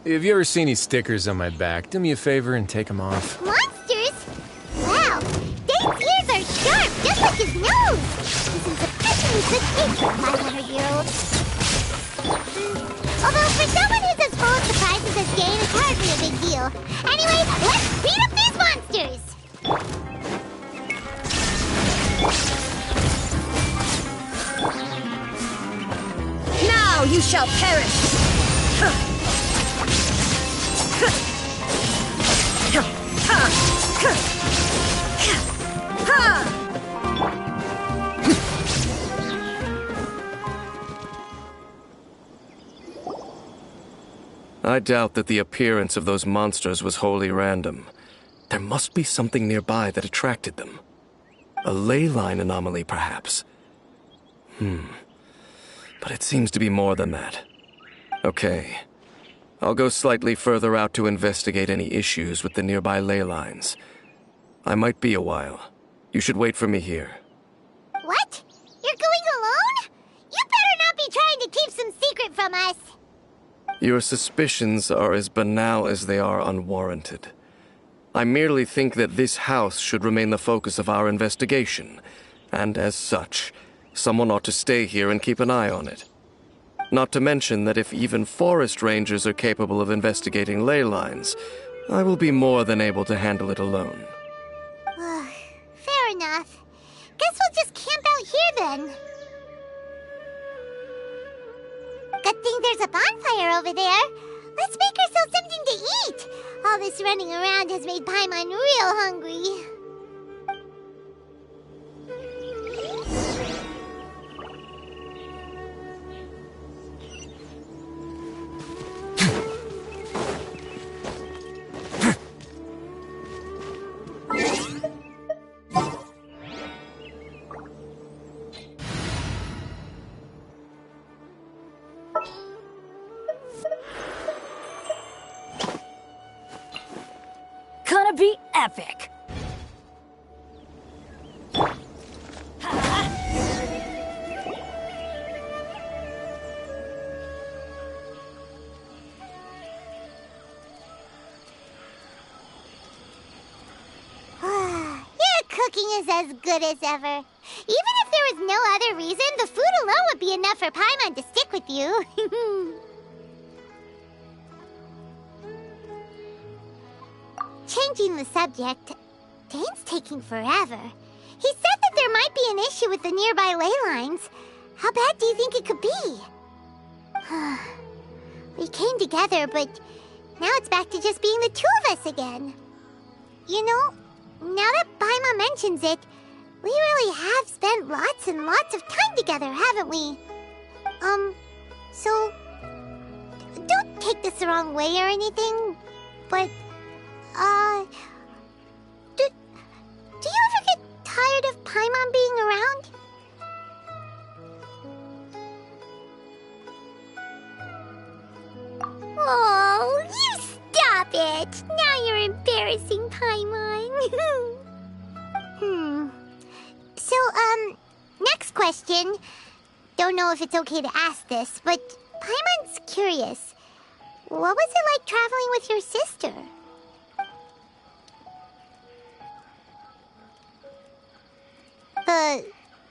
D: If you ever see any stickers on my back, do me a favor and take them off.
E: Monsters? Wow, Dane's ears are sharp, just like his nose. This is especially good taste for a 500-year-old. Although for someone who's as full of surprises as Dane, it's hardly a big deal. Anyway, let's beat up these monsters!
B: Now you shall perish!
L: I doubt that the appearance of those monsters was wholly random. There must be something nearby that attracted them. A ley line anomaly, perhaps. But it seems to be more than that. Okay. I'll go slightly further out to investigate any issues with the nearby ley lines. I might be a while. You should wait for me here.
E: What? You're going alone? You better not be trying to keep some secret from us.
L: Your suspicions are as banal as they are unwarranted. I merely think that this house should remain the focus of our investigation, and as such, someone ought to stay here and keep an eye on it. Not to mention that if even forest rangers are capable of investigating ley lines, I will be more than able to handle it alone.
E: Fair enough. Guess we'll just camp out here then. Good thing there's a bonfire over there. Let's make ourselves something to eat. All this running around has made Paimon real hungry.
B: Gonna be epic!
E: Cooking is as good as ever. Even if there was no other reason, the food alone would be enough for Paimon to stick with you. Changing the subject, Dane's taking forever. He said that there might be an issue with the nearby ley lines. How bad do you think it could be? We came together, but now it's back to just being the two of us again. You know, now that Paimon mentions it, we really have spent lots and lots of time together, haven't we? So, don't take this the wrong way or anything, but, do you ever get tired of Paimon being around? Oh, you stop it! Now you're embarrassing Paimon. So, next question. Don't know if it's okay to ask this, but Paimon's curious. What was it like traveling with your sister? The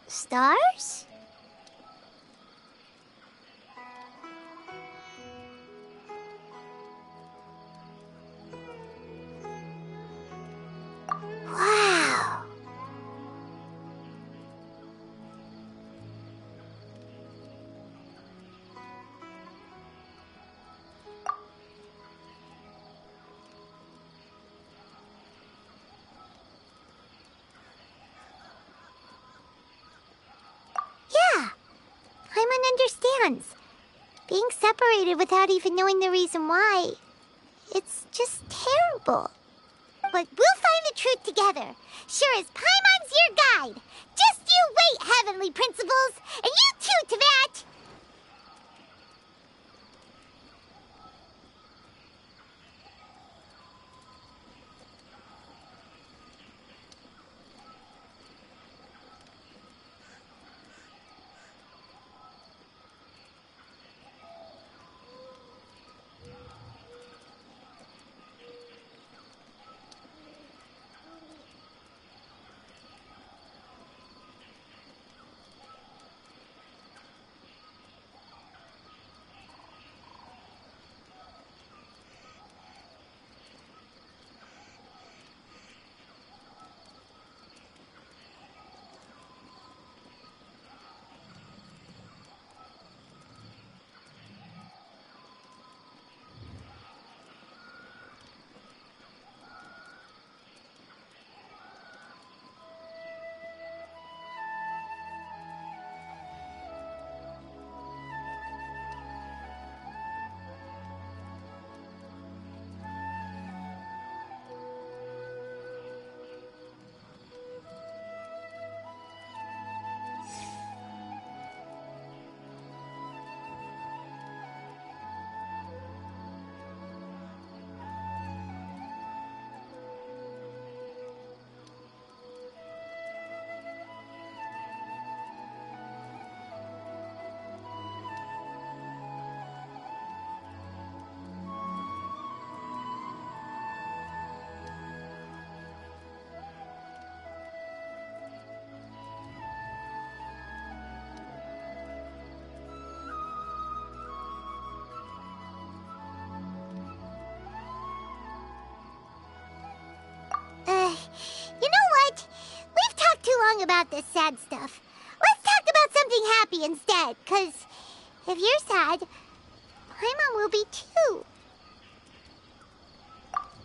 E: stars? Wow. Yeah, Paimon understands. Being separated without even knowing the reason why, it's just terrible. But we'll find the truth together. Sure as Paimon's your guide. Just you wait, Heavenly Principles! And you too, Teyvat! about the sad stuff. Let's talk about something happy instead, 'cause if you're sad, Paimon will be too.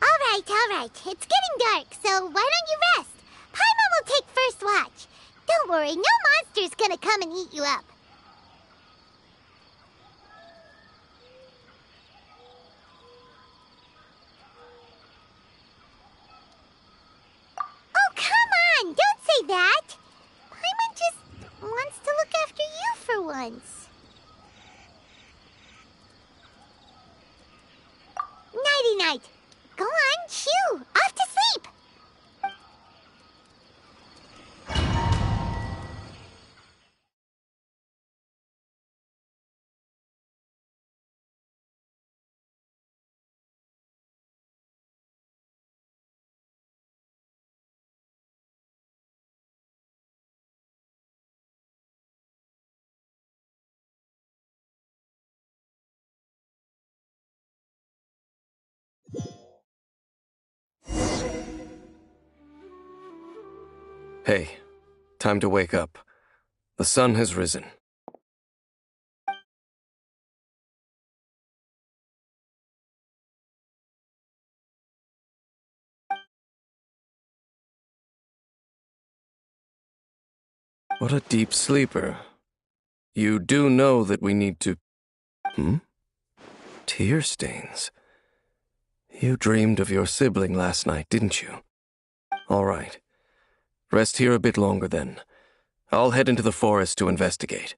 E: Alright. It's getting dark, so why don't you rest? Paimon will take first watch. Don't worry, no monster's gonna come and eat you up. Oh, come on! Don't say that! Paimon just wants to look after you for once. Nighty-night. Go on, shoo! Off to sleep!
L: Hey, time to wake up. The sun has risen. What a deep sleeper. You do know that we need to... Tear stains. You dreamed of your sibling last night, didn't you? All right. Rest here a bit longer then. I'll head into the forest to investigate.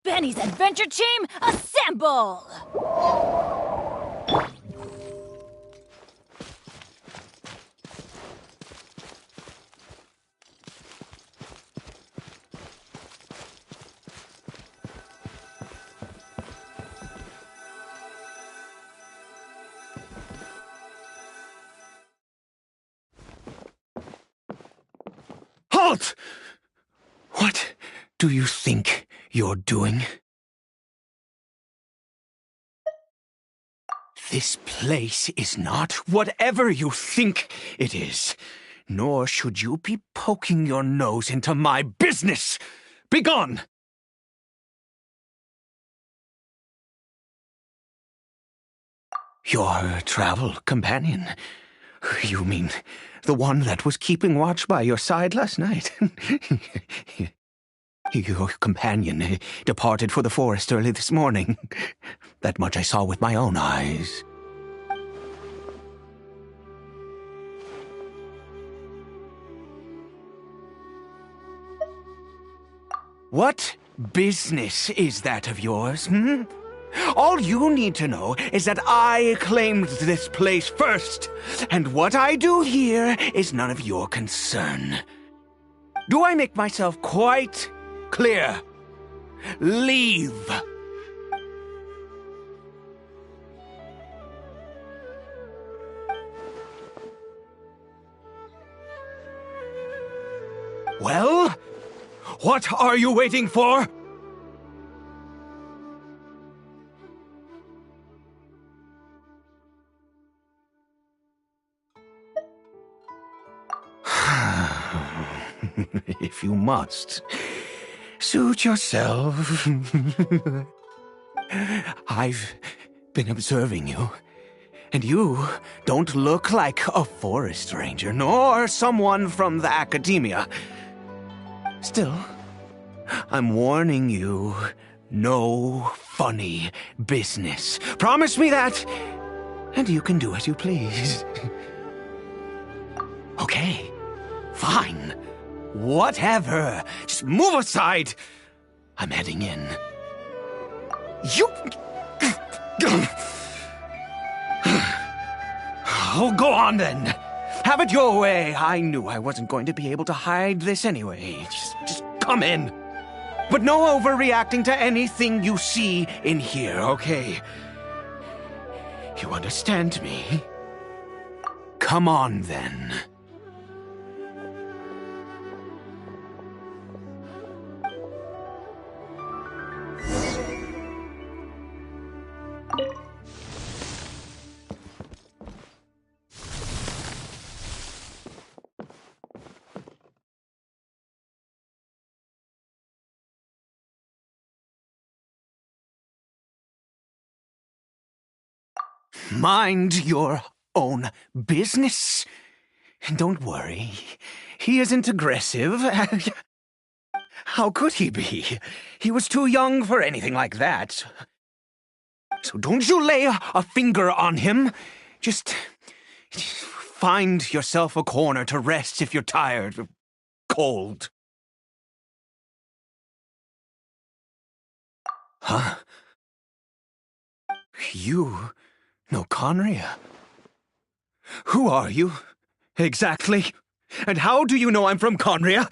B: Benny's adventure team, assemble!
I: Halt! What do you think you're doing? This place is not whatever you think it is, nor should you be poking your nose into my business. Begone! Your travel companion? You mean the one that was keeping watch by your side last night? Your companion departed for the forest early this morning. That much I saw with my own eyes. What business is that of yours, All you need to know is that I claimed this place first, and what I do here is none of your concern. Do I make myself quite clear? Leave!
M: Well, what are you waiting for? If you must, suit yourself. I've been observing you, and you don't look like a forest ranger, nor someone from the academia. Still, I'm warning you, no funny business. Promise me that, and you can do as you please. Okay, fine. Whatever. Just move aside. I'm heading in. You... Oh, go on then. Have it your way. I knew I wasn't going to be able to hide this anyway. Just come in. But no overreacting to anything you see in here, okay? You understand me? Come on then. Mind your own business. Don't worry. He isn't aggressive. How could he be? He was too young for anything like that. So don't you lay a finger on him. Just find yourself a corner to rest if you're tired or cold. Huh? You know Conria? Who are you, exactly? And how do you know I'm from Conria?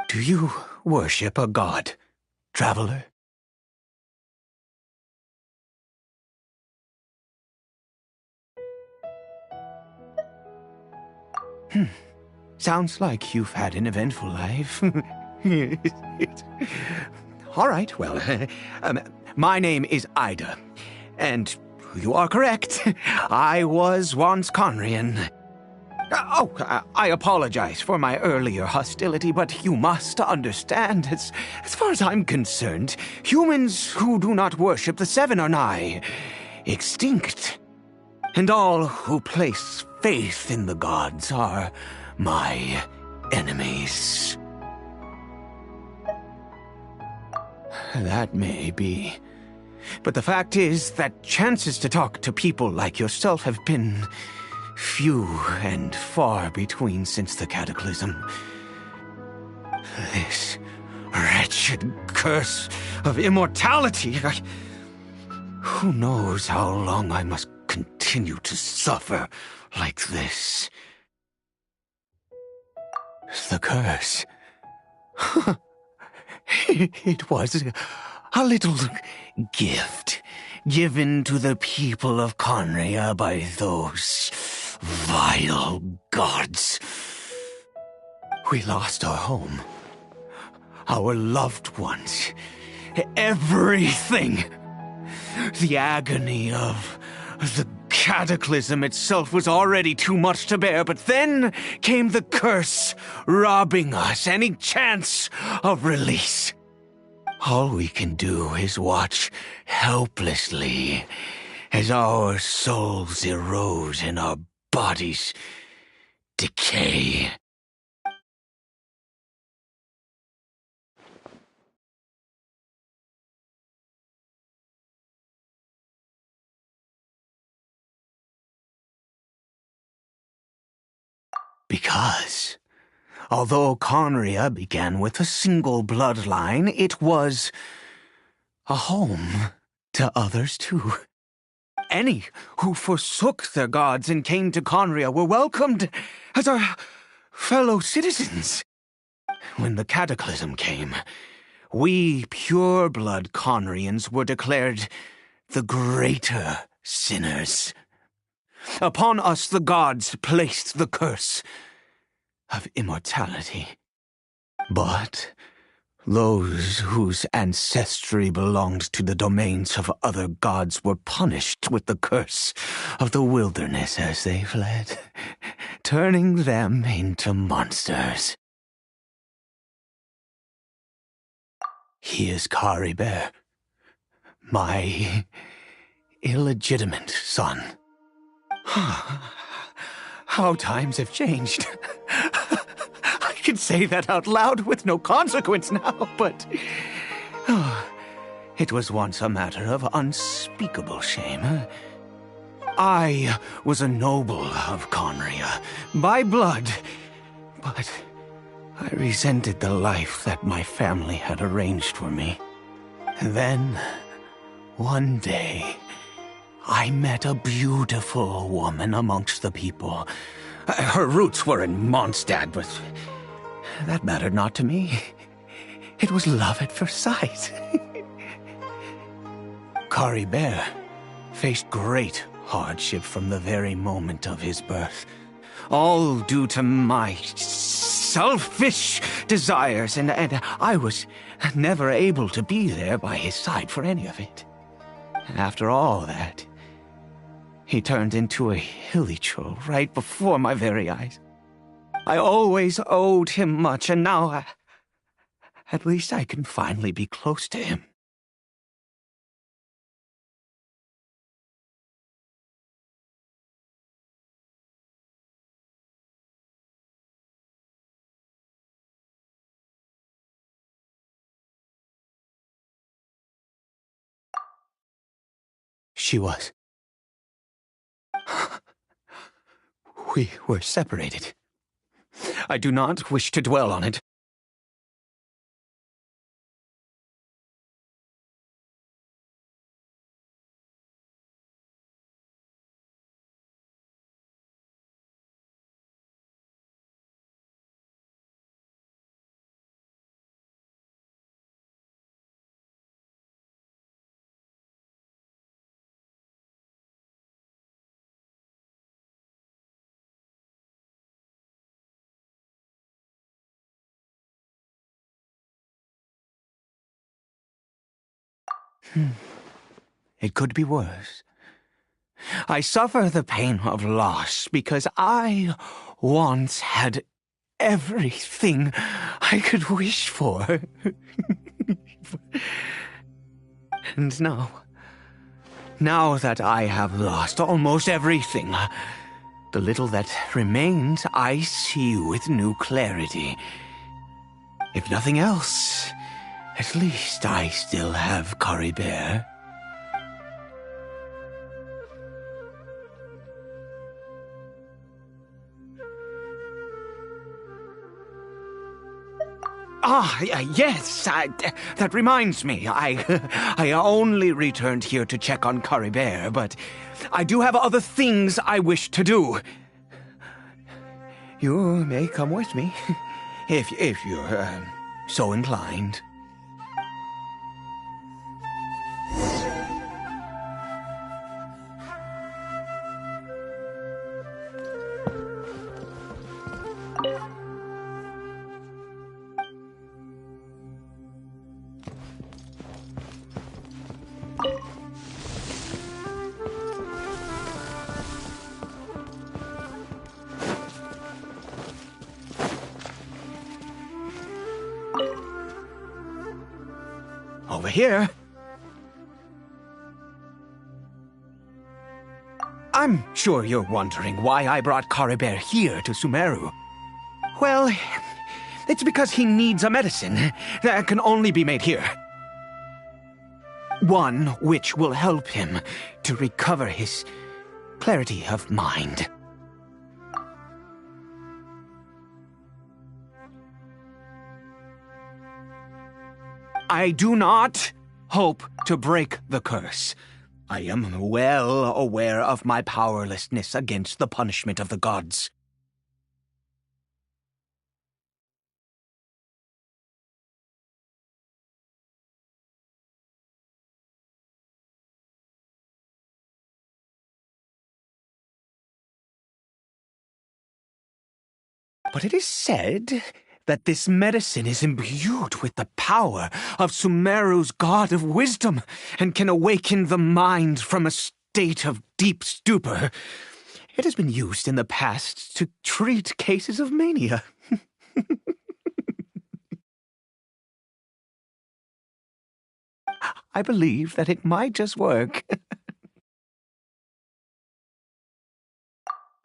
M: Do you worship a god, traveler? Sounds like you've had an eventful life. All right, well, my name is Ida, and you are correct. I was once Conrian. I apologize for my earlier hostility, but you must understand, as far as I'm concerned, humans who do not worship the Seven are nigh extinct. And all who place faith in the gods are my enemies. That may be. But the fact is that chances to talk to people like yourself have been few and far between since the cataclysm. This wretched curse of immortality. Who knows how long I must continue to suffer like this? The curse. It was a little gift given to the people of Conria by those vile gods. We lost our home, our loved ones, everything. The agony of the cataclysm itself was already too much to bear, but then came the curse, robbing us any chance of release. All we can do is watch helplessly as our souls erode and our bodies decay. Because, although Conria began with a single bloodline, it was a home to others too. Any who forsook their gods and came to Conria were welcomed as our fellow citizens. When the cataclysm came, we pure-blood Conrians were declared the greater sinners. Upon us the gods placed the curse of immortality. But those whose ancestry belonged to the domains of other gods were punished with the curse of the wilderness as they fled, turning them into monsters. He is Caribert, my illegitimate son. How times have changed. I can say that out loud with no consequence now, but it was once a matter of unspeakable shame. I was a noble of Conria, by blood, but I resented the life that my family had arranged for me. And then, one day, I met a beautiful woman amongst the people. Her roots were in Mondstadt, but that mattered not to me. It was love at first sight. Caribert faced great hardship from the very moment of his birth, all due to my selfish desires, and I was never able to be there by his side for any of it. After all that, he turned into a hilichurl right before my very eyes. I always owed him much, and now at least I can finally be close to him. She was. We were separated. I do not wish to dwell on it. It could be worse. I suffer the pain of loss because I once had everything I could wish for. And now that I have lost almost everything, the little that remains I see with new clarity. If nothing else, at least I still have Caribert. Yes, that reminds me. I only returned here to check on Caribert, but I do have other things I wish to do. You may come with me, if you're so inclined. Over here. I'm sure you're wondering why I brought Caribert here to Sumeru. Well, it's because he needs a medicine that can only be made here. One which will help him to recover his clarity of mind. I do not hope to break the curse. I am well aware of my powerlessness against the punishment of the gods. But it is said that this medicine is imbued with the power of Sumeru's god of wisdom and can awaken the mind from a state of deep stupor. It has been used in the past to treat cases of mania. I believe that it might just work.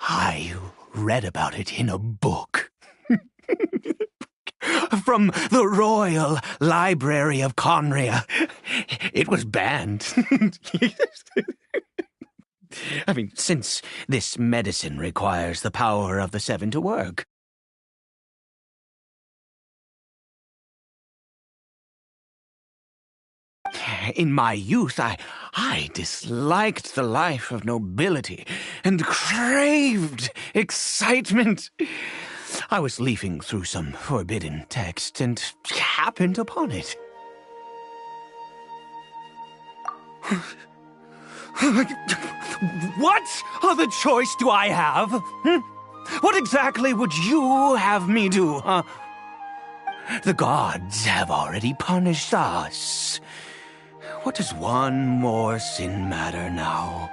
M: I read about it in a book. From the Royal Library of Conria. It was banned. I mean, since this medicine requires the power of the Seven to work. In my youth, I disliked the life of nobility and craved excitement. I was leafing through some forbidden text and happened upon it. What other choice do I have? What exactly would you have me do, huh? The gods have already punished us. What does one more sin matter now?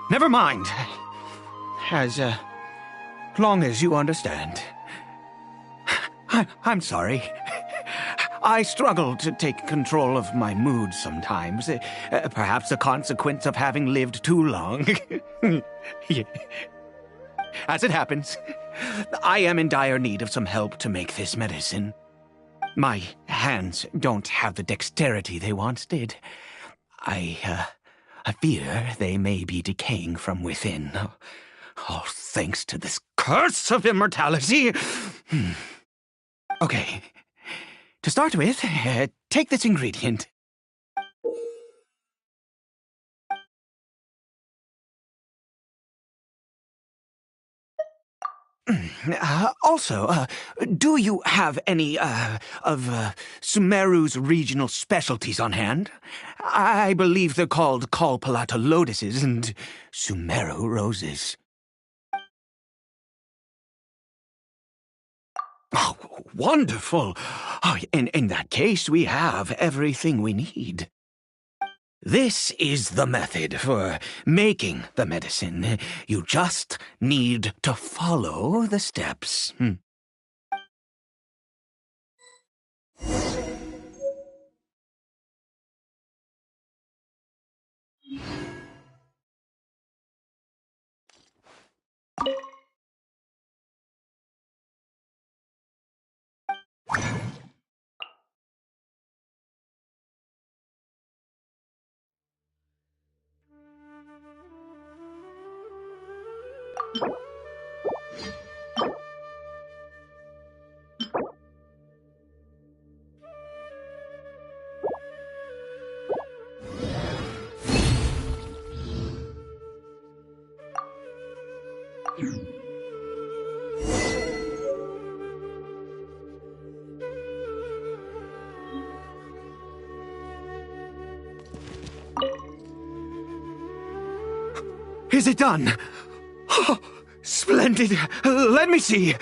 M: Never mind. As long as you understand. I'm sorry. I struggle to take control of my mood sometimes. Perhaps a consequence of having lived too long. As it happens, I am in dire need of some help to make this medicine. My hands don't have the dexterity they once did. I fear they may be decaying from within. All thanks to this curse of immortality. Okay. To start with, take this ingredient. Also, do you have any, of Sumeru's regional specialties on hand? I believe they're called Kalpalata lotuses and Sumeru roses. Oh, wonderful! Oh, in that case, we have everything we need. This is the method for making the medicine. You just need to follow the steps. Is it done? Oh, splendid. Let me see.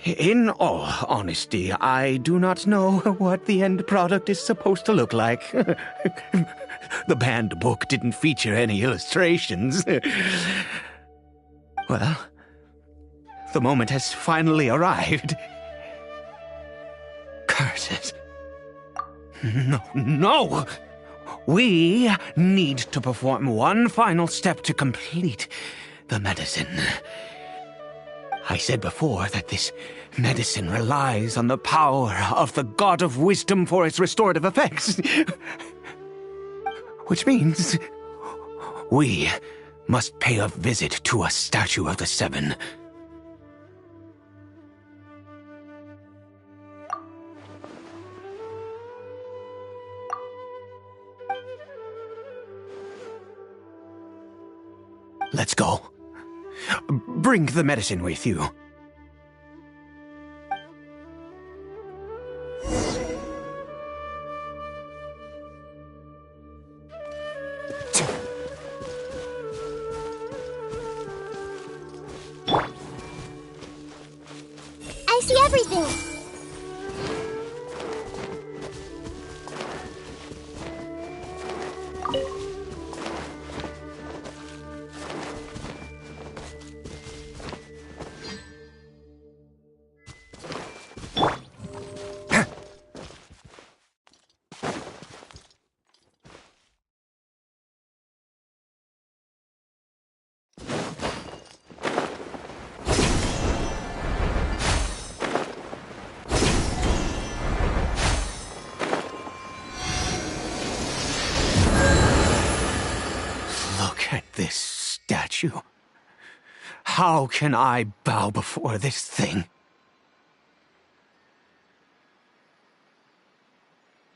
M: In all honesty, I do not know what the end product is supposed to look like. The banned book didn't feature any illustrations. Well, the moment has finally arrived. Curses. No! We need to perform one final step to complete the medicine. I said before that this medicine relies on the power of the God of Wisdom for its restorative effects. Which means we must pay a visit to a statue of the Seven. Let's go. Bring the medicine with you.
E: I see everything.
M: This statue. How can I bow before this thing?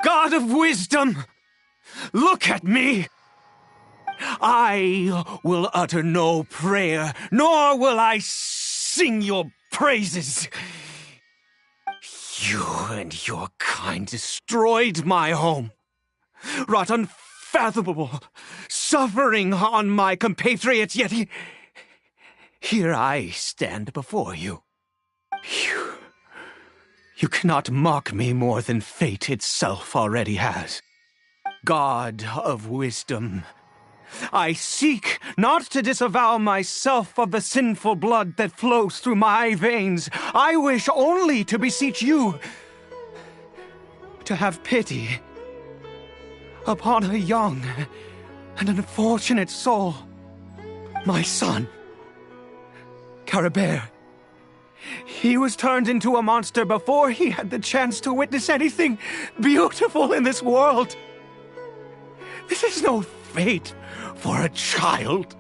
M: God of wisdom, look at me! I will utter no prayer, nor will I sing your praises. You and your kind destroyed my home, wrought unfathomable suffering on my compatriots, yet here I stand before you. You cannot mock me more than fate itself already has. God of wisdom, I seek not to disavow myself of the sinful blood that flows through my veins. I wish only to beseech you to have pity upon a young and unfortunate soul. My son, Caribert. He was turned into a monster before he had the chance to witness anything beautiful in this world. This is no fate for a child.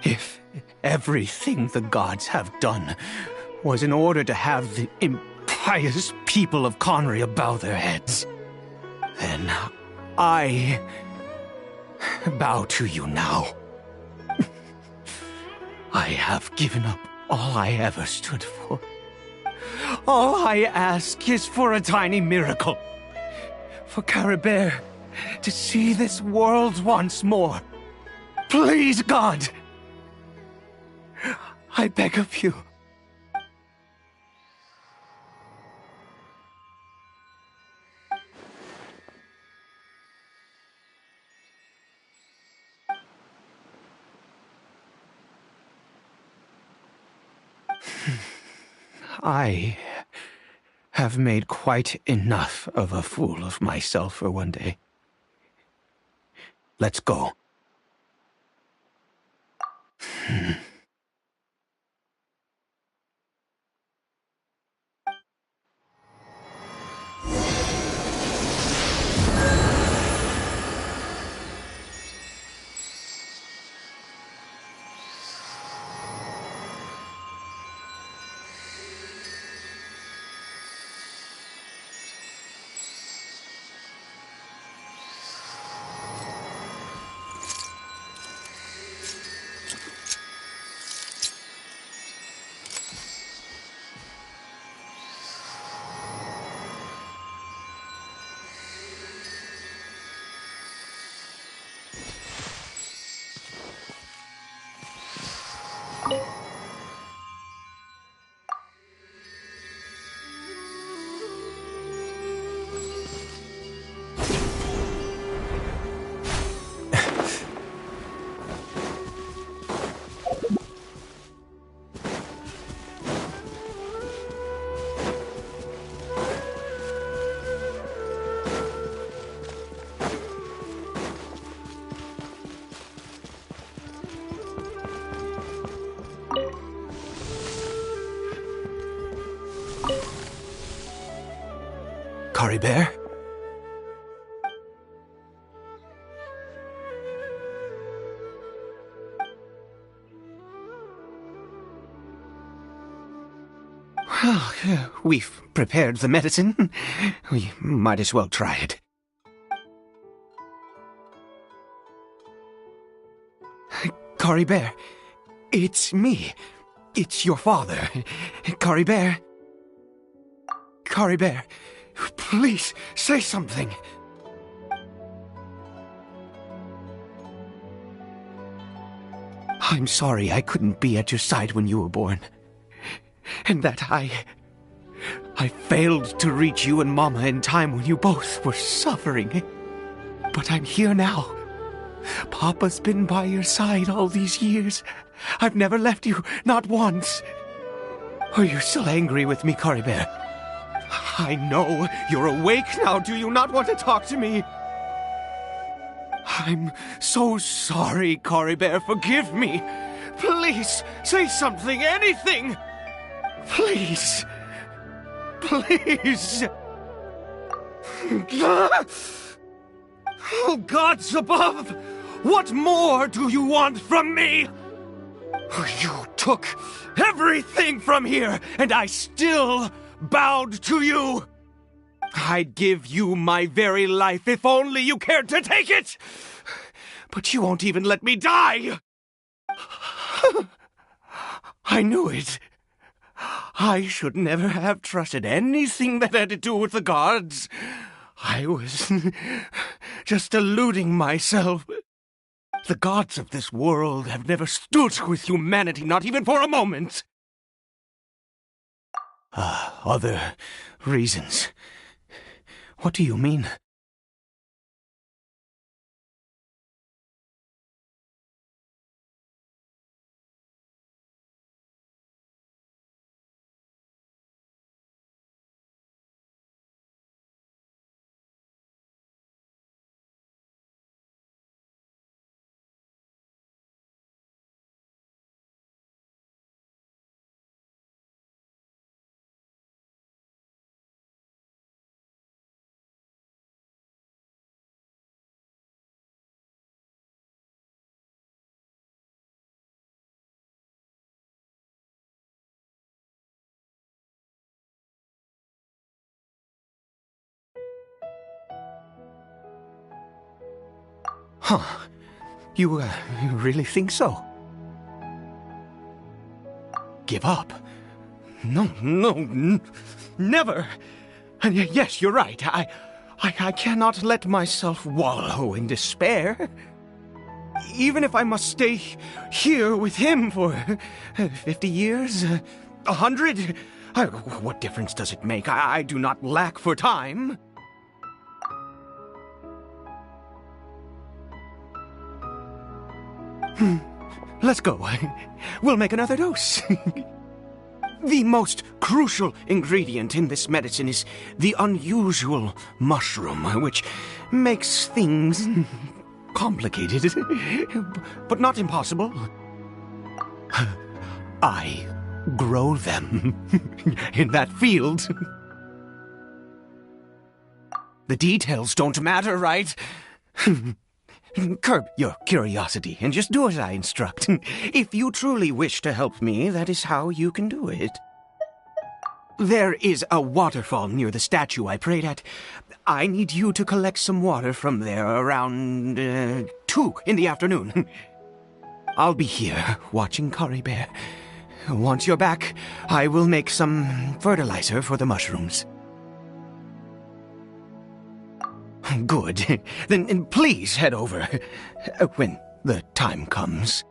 M: If everything the gods have done was in order to have the impious people of Conria bow their heads, then I bow to you now. I have given up all I ever stood for. All I ask is for a tiny miracle. For Caribert to see this world once more. Please, God! I beg of you. I have made quite enough of a fool of myself for one day. Let's go. Caribert? Well, we've prepared the medicine. We might as well try it. Caribert, it's me. It's your father. Caribert. Caribert, please say something. I'm sorry I couldn't be at your side when you were born. And that I failed to reach you and Mama in time when you both were suffering. But I'm here now. Papa's been by your side all these years. I've never left you, not once. Are you still angry with me, Caribert? I know you're awake now. Do you not want to talk to me? I'm so sorry, Caribert. Forgive me. Please, say something, anything. Please. Please. Oh, gods above! What more do you want from me? You took everything from here, and I still bowed to you. I'd give you my very life if only you cared to take it. But you won't even let me die. I knew it. I should never have trusted anything that had to do with the gods. I was just deluding myself. The gods of this world have never stood with humanity, not even for a moment. Other reasons. What do you mean? Huh. You really think so? Give up? No, never. And yes, you're right. I cannot let myself wallow in despair. Even if I must stay here with him for 50 years, 100, what difference does it make? I do not lack for time. Let's go. We'll make another dose. The most crucial ingredient in this medicine is the unusual mushroom, which makes things complicated, but not impossible. I grow them in that field. The details don't matter, right? Curb your curiosity and just do as I instruct. If you truly wish to help me, that is how you can do it. There is a waterfall near the statue I prayed at. I need you to collect some water from there around 2 in the afternoon. I'll be here watching Caribert. Once you're back, I will make some fertilizer for the mushrooms. Good. Then please head over when the time comes.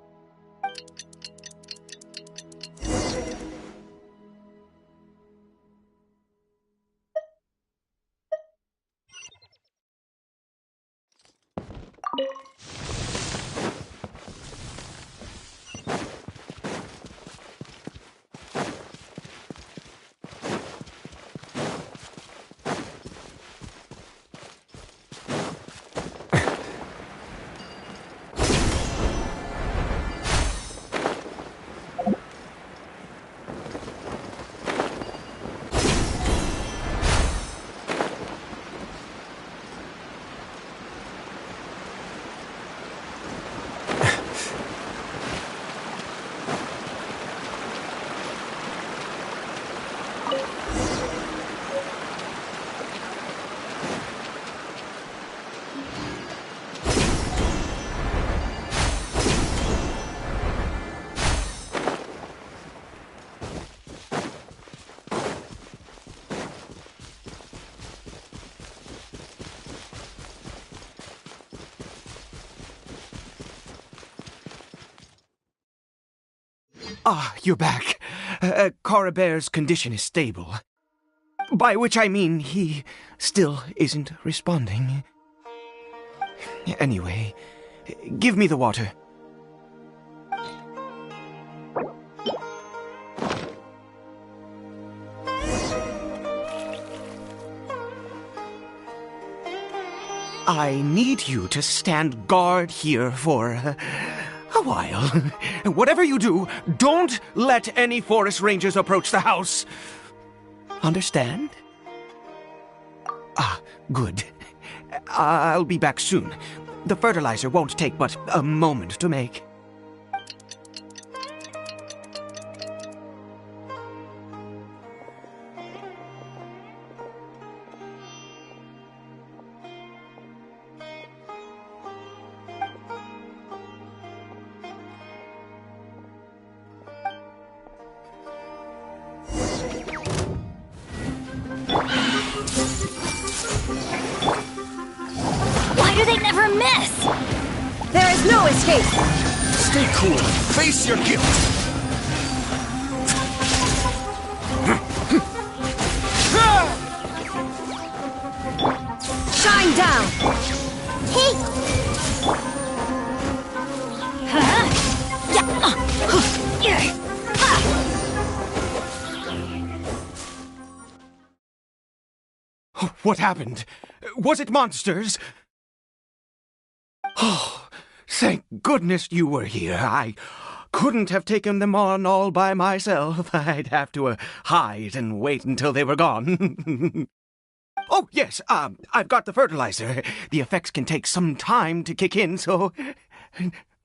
M: Ah, you're back. Coribear's condition is stable. By which I mean he still isn't responding. Anyway, give me the water. I need you to stand guard here for a while. Whatever you do, don't let any forest rangers approach the house. Understand? Ah, good. I'll be back soon. The fertilizer won't take but a moment to make.
G: Stay cool. Face your guilt.
A: Shine down.
E: Hey.
M: What happened? Was it monsters? Oh, thank goodness you were here. I couldn't have taken them on all by myself. I'd have to hide and wait until they were gone. Oh, yes, I've got the fertilizer. The effects can take some time to kick in, so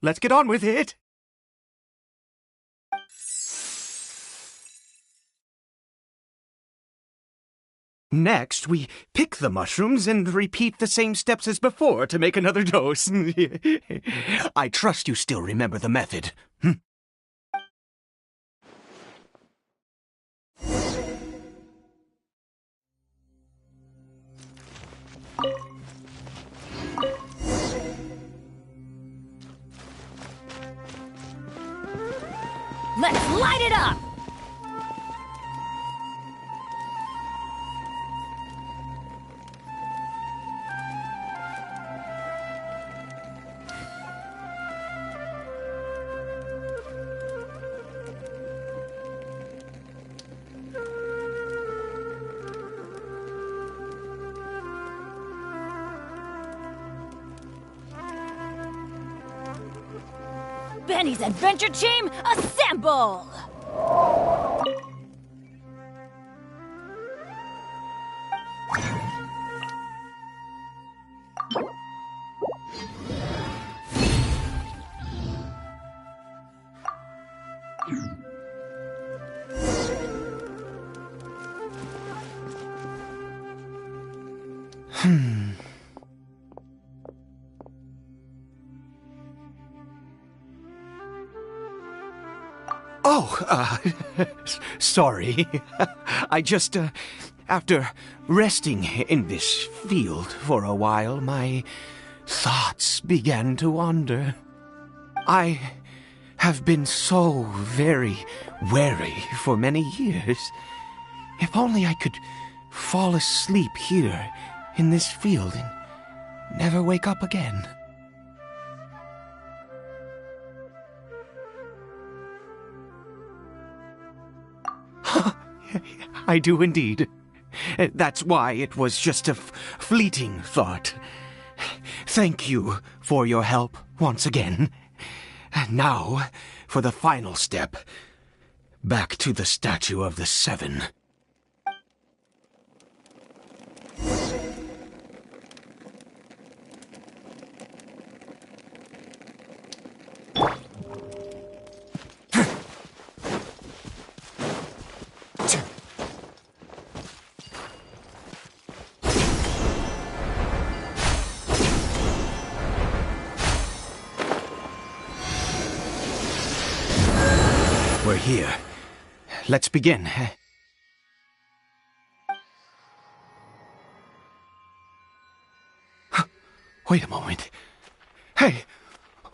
M: let's get on with it. Next, we pick the mushrooms and repeat the same steps as before to make another dose. I trust you still remember the method.
B: Let's light it up! Benny's adventure team, assemble!
M: Oh, sorry. I just, after resting in this field for a while, my thoughts began to wander. I have been so very wary for many years. If only I could fall asleep here in this field and never wake up again. I do indeed. That's why it was just a fleeting thought. Thank you for your help once again. And now, for the final step. Back to the Statue of the Seven. We're here. Let's begin. Wait a moment. Hey,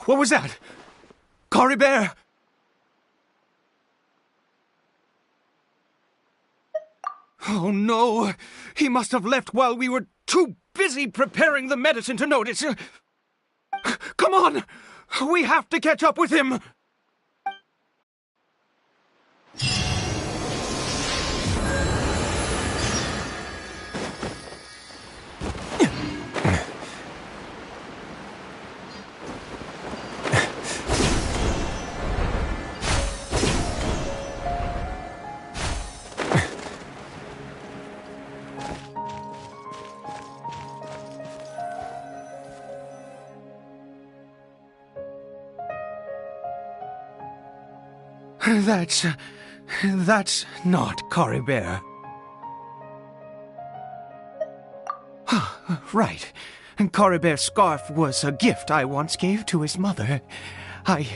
M: what was that? Coribear! Oh no! He must have left while we were too busy preparing the medicine to notice. Come on! We have to catch up with him! That's not Cory Bear. Right. Cory Bear's scarf was a gift I once gave to his mother. I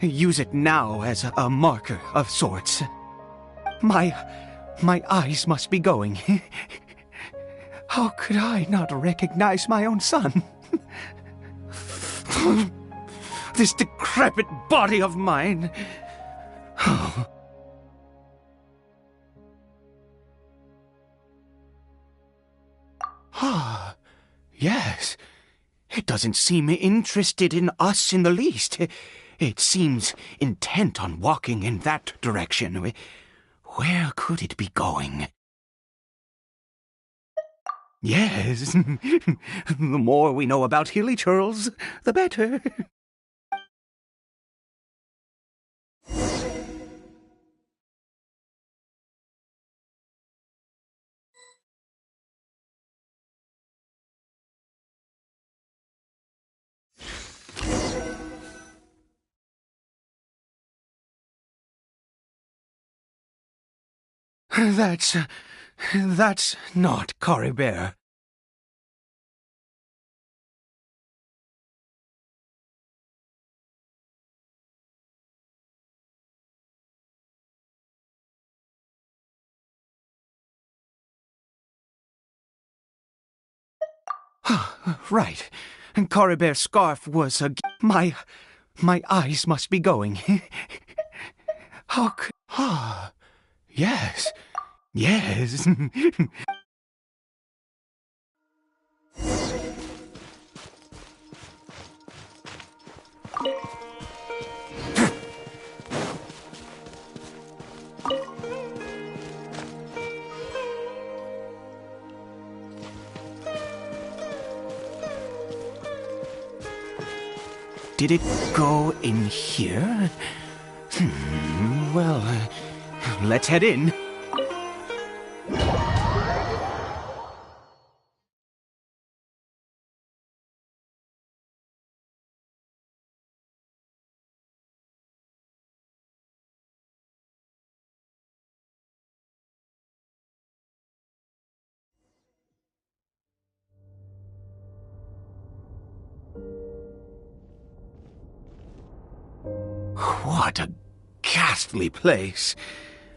M: use it now as a marker of sorts. My eyes must be going. How could I not recognize my own son? This decrepit body of mine. Yes. It doesn't seem interested in us in the least. It seems intent on walking in that direction. Where could it be going? Yes. The more we know about Hilly Churls, the better. That's not Cory Bear. Right. Cory Bear's scarf was a... My eyes must be going. How could... Yes. Yes. Did it go in here? Well, let's head in. What a ghastly place.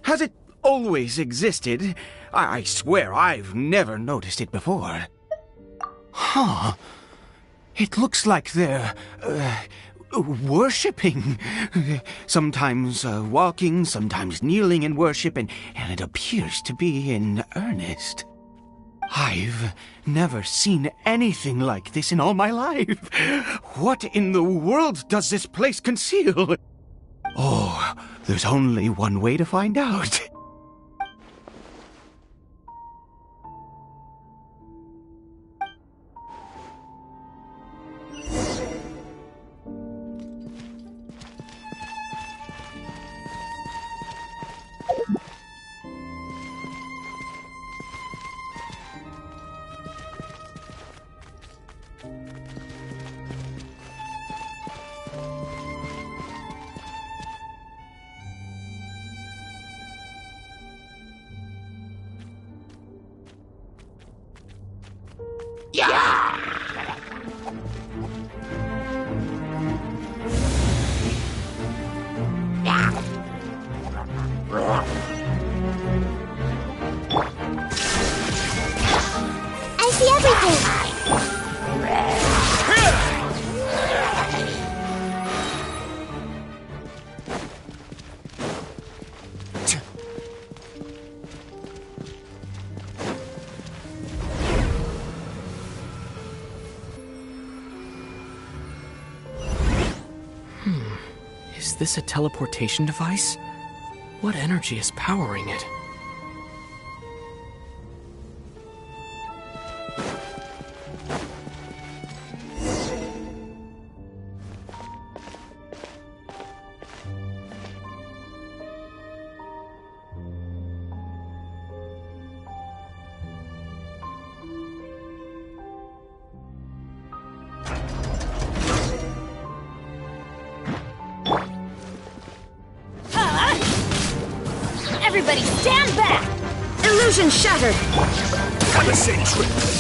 M: Has it always existed? I swear I've never noticed it before. Huh. It looks like they're, worshipping. Sometimes walking, sometimes kneeling in worship, and it appears to be in earnest. I've never seen anything like this in all my life. What in the world does this place conceal? Oh, there's only one way to find out.
E: I see everything!
F: this a teleportation device? What energy is powering it?
B: Everybody stand back! Illusion shattered!
G: Have a same trip.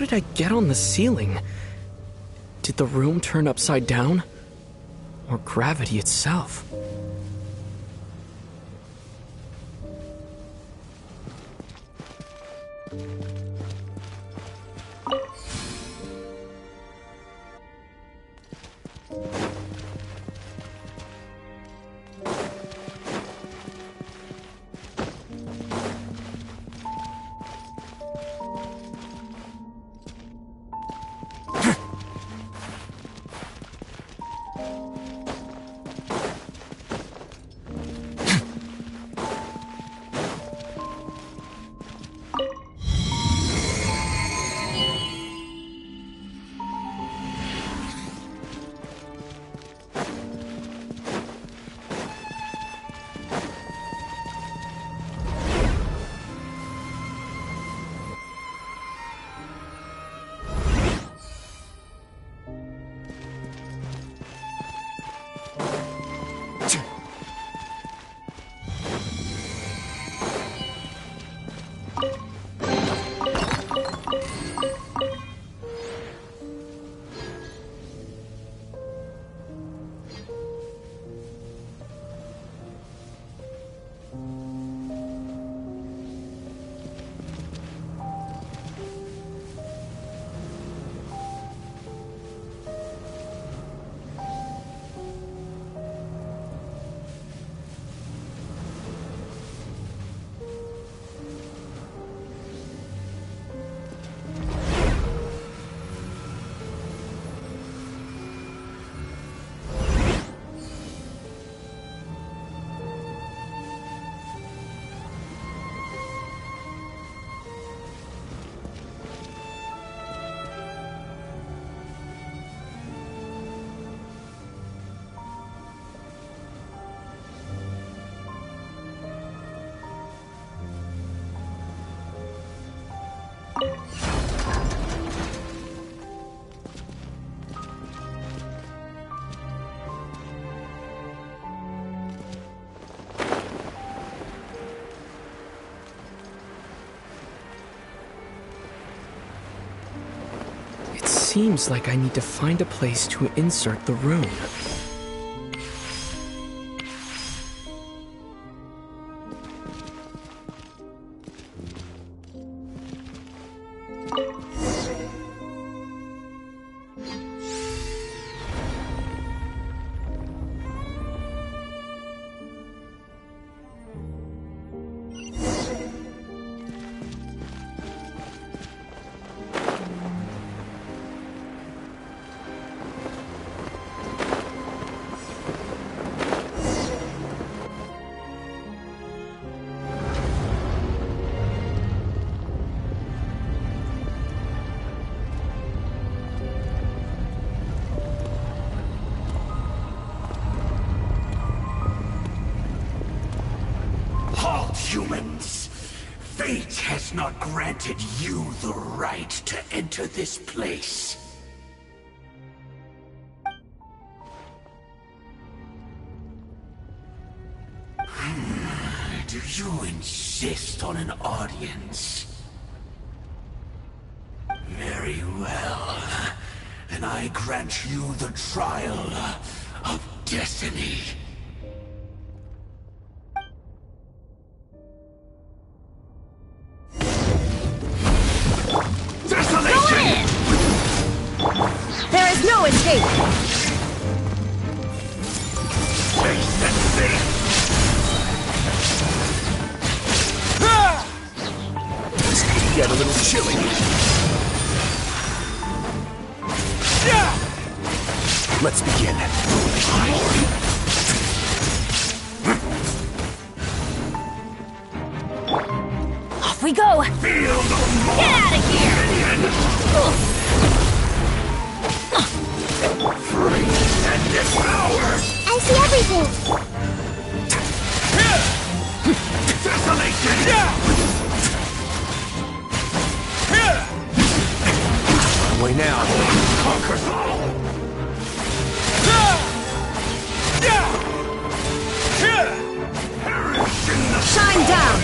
N: did I get on the ceiling? Did the room turn upside down? Or gravity itself? Seems like I need to find a place to insert the rune.
G: Humans, fate has not granted you the right to enter this place. Do you insist on an audience? Very well. Then I grant you the trial of destiny.
O: There is no escape!
G: This could get a little chilly. Let's begin.
O: Off we go! Get out of here!
G: Freeze and devour!
E: I see everything!
G: Desolation! Way now. Conquers all!
O: Shine down!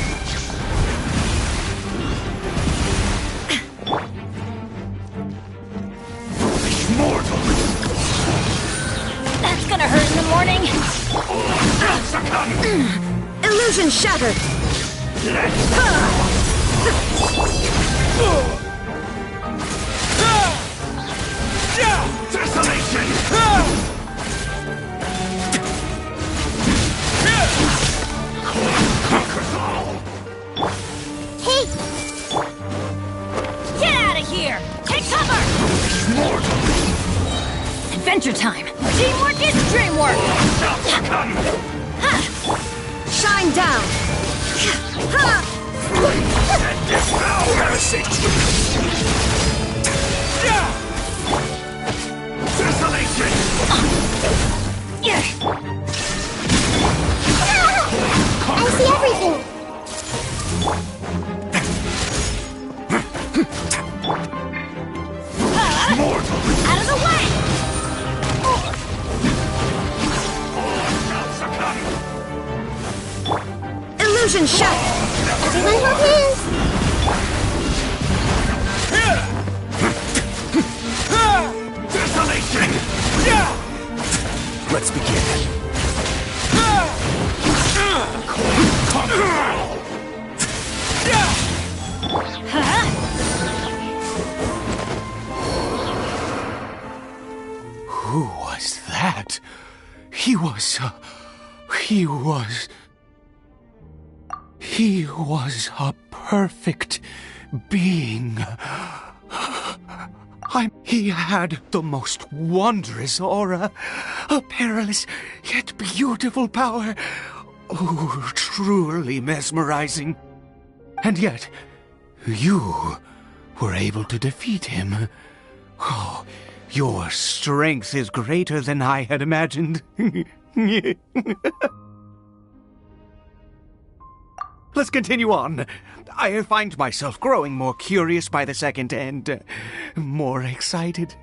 O: warning?
A: Illusion shattered!
G: Desolation! Conquers all!
E: Hey!
O: Get out of here! Take cover!
G: Mortal!
O: Adventure time! Teamwork is dreamwork!
A: Shine down!
G: Heresy! Desolation!
E: I see everything!
G: Mortal!
O: Out of the way!
A: Illusion shattered!
E: Everyone hold hands!
G: Desolation!
I: Let's begin.
M: Who was that? He was a perfect being. He had the most wondrous aura, a perilous yet beautiful power. Oh, truly mesmerizing. And yet, you were able to defeat him. Oh, your strength is greater than I had imagined. Let's continue on. I find myself growing more curious by the second and more excited.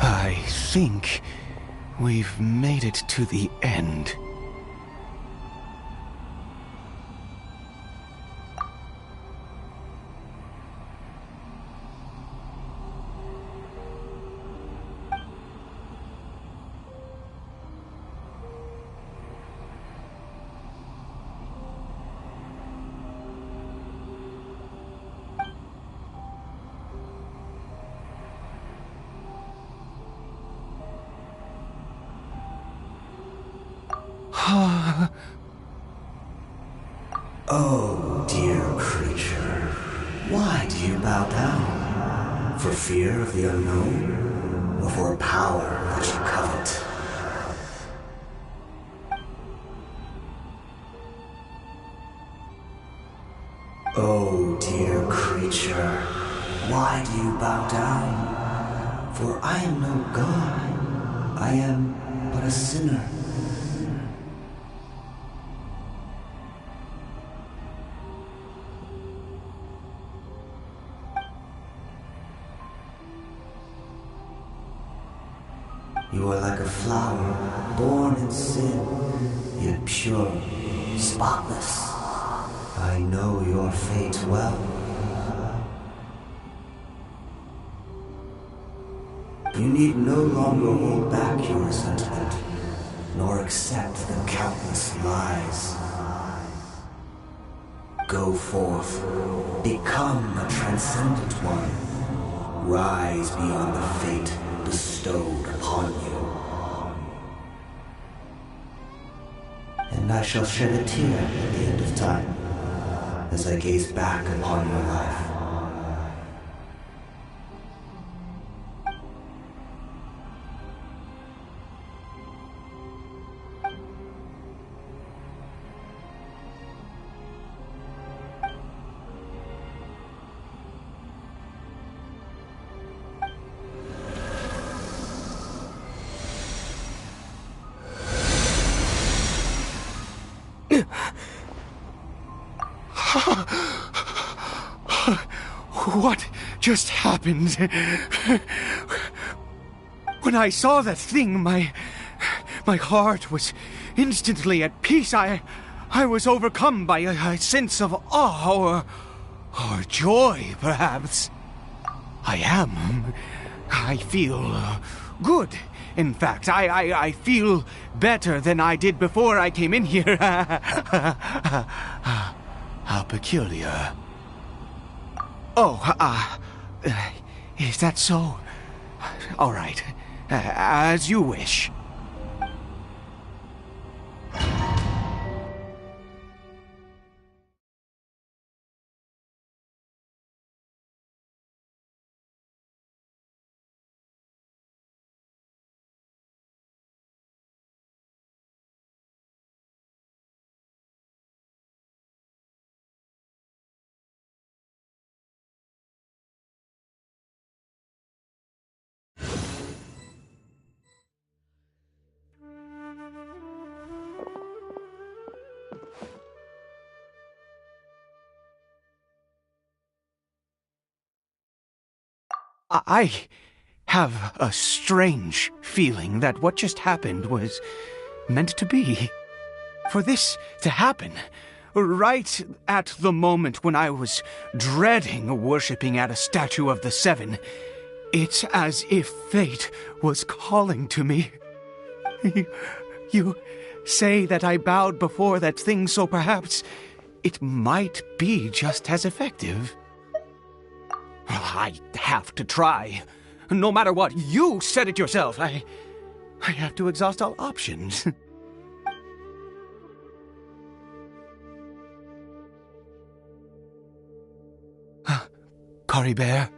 M: I think we've made it to the end.
P: Oh, dear creature, why do you bow down? For fear of the unknown? Or for power that you covet? Oh, dear creature, why do you bow down? For I am no god, I am but a sinner. You are like a flower, born in sin, yet pure, spotless. I know your fate well. You need no longer hold back your resentment. nor accept the countless lies. Go forth, become a transcendent one. Rise beyond the fate bestowed upon you. And I shall shed a tear at the end of time, as I gaze back upon your life.
M: What just happened? When I saw that thing, my heart was instantly at peace. I was overcome by a sense of awe or joy, perhaps. I feel good. In fact, I feel better than I did before I came in here. How peculiar. Oh, is that so? All right, as you wish. I have a strange feeling that what just happened was meant to be. For this to happen, right at the moment when I was dreading worshipping at a statue of the Seven, it's as if fate was calling to me. You say that I bowed before that thing, so perhaps it might be just as effective. I have to try. No matter what, you said it yourself. I have to exhaust all options. Cory Bear?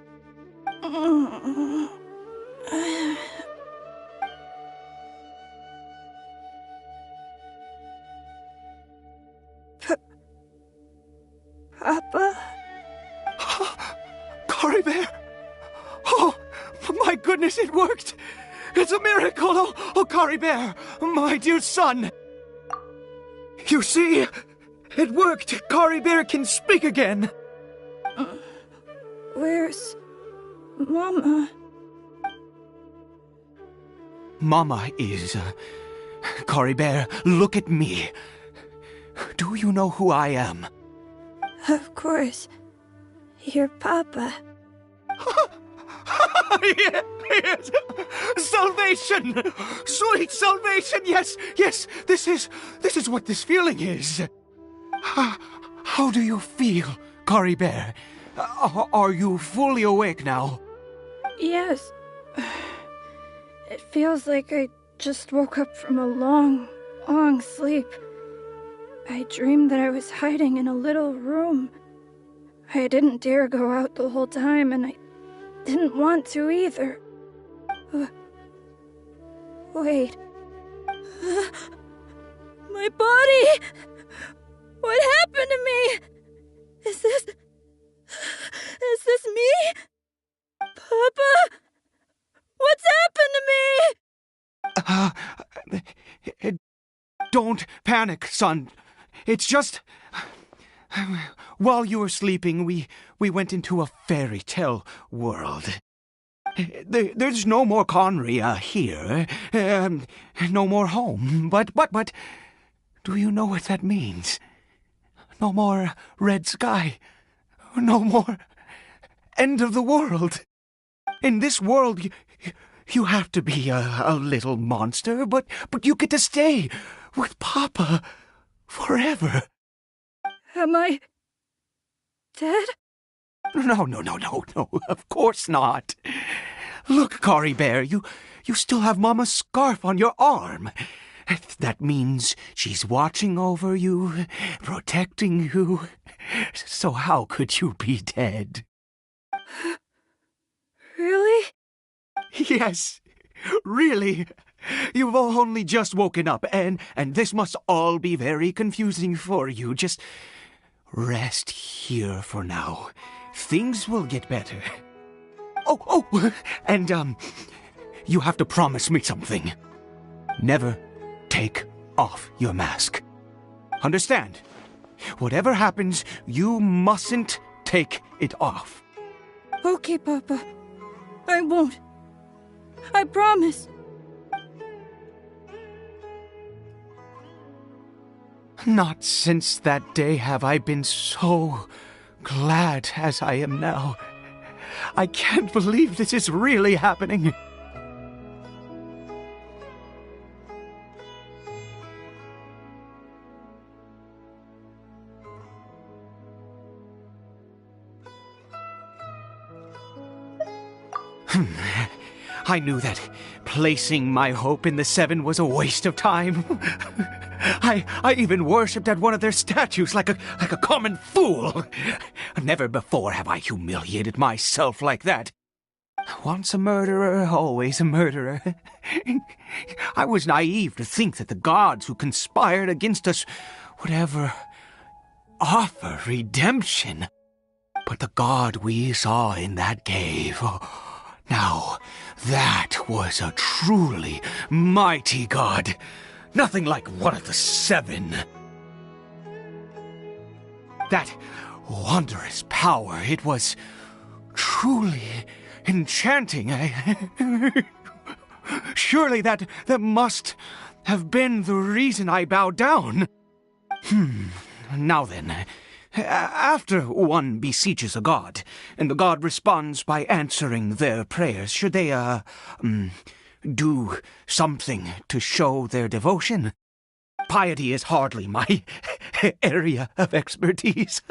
Q: Papa?
M: Cory Bear! Oh, my goodness, it worked! It's a miracle! Oh, Cory Bear, my dear son! You see? It worked! Cory Bear can speak again!
Q: Where's Mama?
M: Mama is... Cory Bear, look at me. Do you know who I am?
Q: Of course. Your Papa.
M: Yes! Salvation! Sweet salvation! Yes, yes! This is what this feeling is. How do you feel, Cory Bear? Are you fully awake now?
Q: Yes. It feels like I just woke up from a long, long sleep. I dreamed that I was hiding in a little room. I didn't dare go out the whole time, and I didn't want to either. Wait. My body! What happened to me? Is this me? Papa? What's happened to me?
M: Don't panic, son. It's just... While you were sleeping, we went into a fairy tale world. There's no more Conry here. No more home. But, do you know what that means? No more red sky. No more end of the world. In this world, You have to be a little monster, but you get to stay with Papa forever.
Q: Am I dead?
M: No, of course not. Look, Cory Bear, you still have Mama's scarf on your arm. That means she's watching over you, protecting you. So how could you be dead?
Q: Really?
M: Yes, really. You've only just woken up, and this must all be very confusing for you. Just rest here for now. Things will get better. Oh, and you have to promise me something. Never take off your mask. Understand? Whatever happens, you mustn't take it off.
Q: Okay, Papa. I won't. I promise.
M: Not since that day have I been so glad as I am now. I can't believe this is really happening. I knew that placing my hope in the Seven was a waste of time. I even worshipped at one of their statues like a common fool. Never before have I humiliated myself like that. Once a murderer, always a murderer. I was naive to think that the gods who conspired against us would ever offer redemption. But the god we saw in that cave... Now, that was a truly mighty god. Nothing like one of the Seven. That wondrous power, it was truly enchanting. Surely that must have been the reason I bowed down. Now then... After one beseeches a god, and the god responds by answering their prayers, should they, do something to show their devotion? Piety is hardly my area of expertise.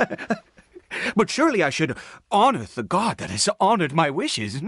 M: But surely I should honor the god that has honored my wishes.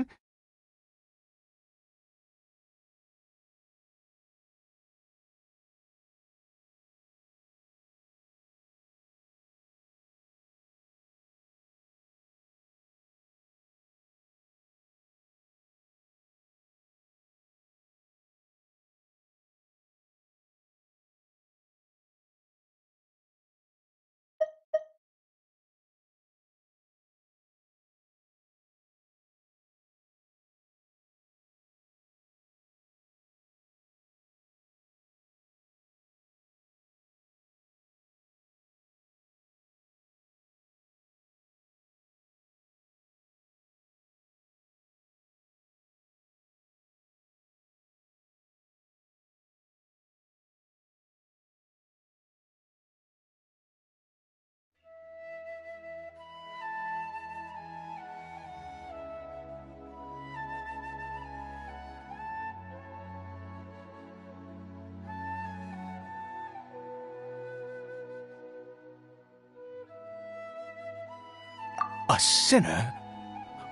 M: A sinner?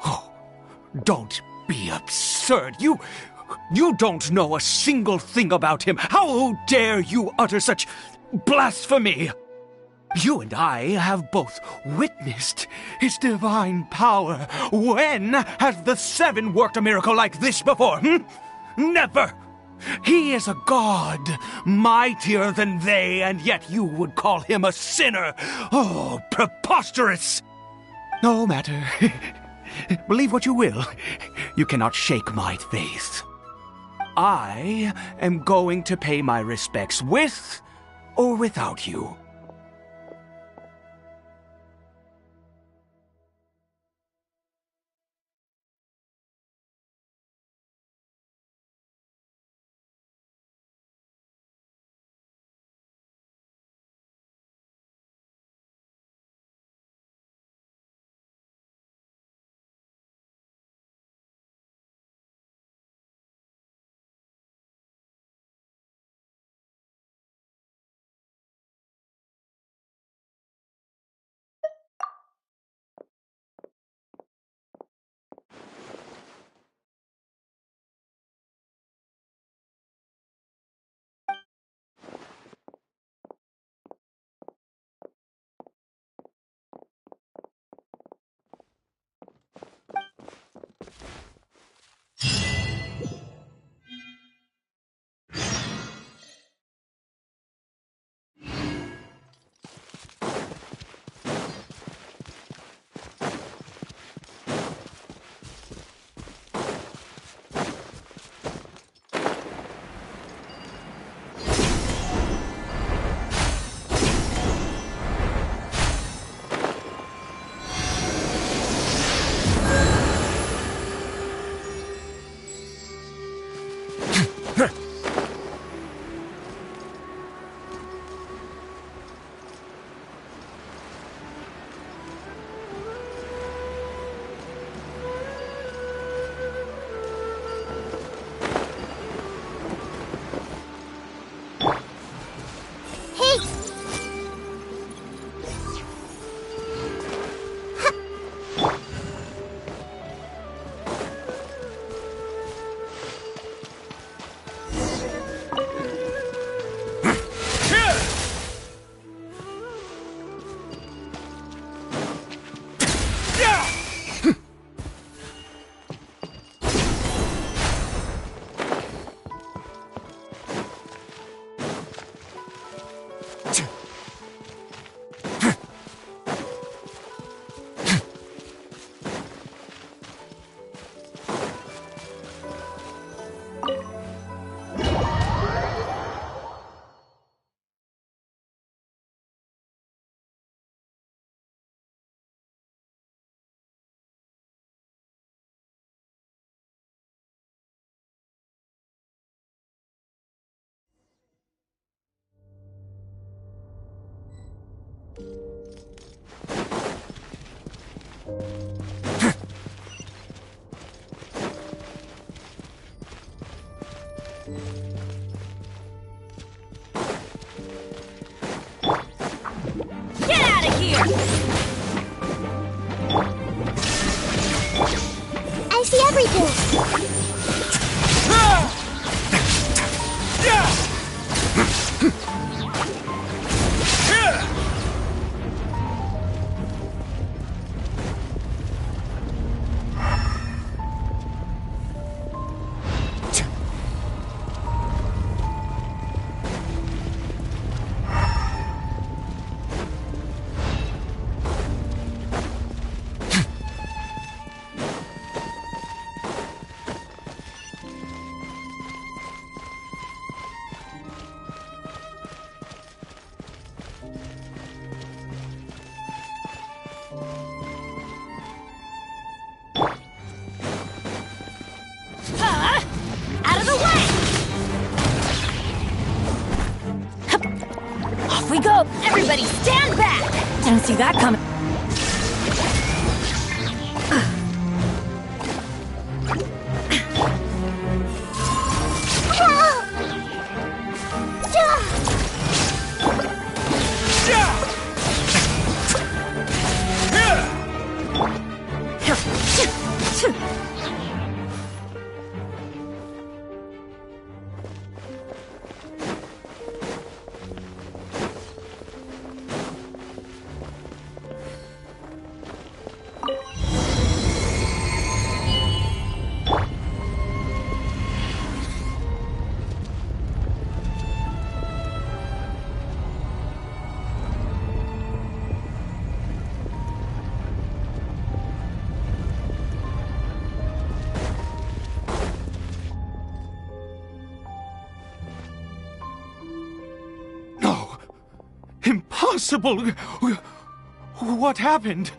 M: Oh, don't be absurd. You don't know a single thing about him. How dare you utter such blasphemy? You and I have both witnessed his divine power. When has the Seven worked a miracle like this before? Never! He is a god, mightier than they, and yet you would call him a sinner. Oh, preposterous! No matter. Believe what you will. You cannot shake my faith. I am going to pay my respects with or without you.
O: Get out of here!
E: I see everything!
O: Out of the way! Off we go! Everybody stand back! Didn't see that coming.
M: Impossible! What happened?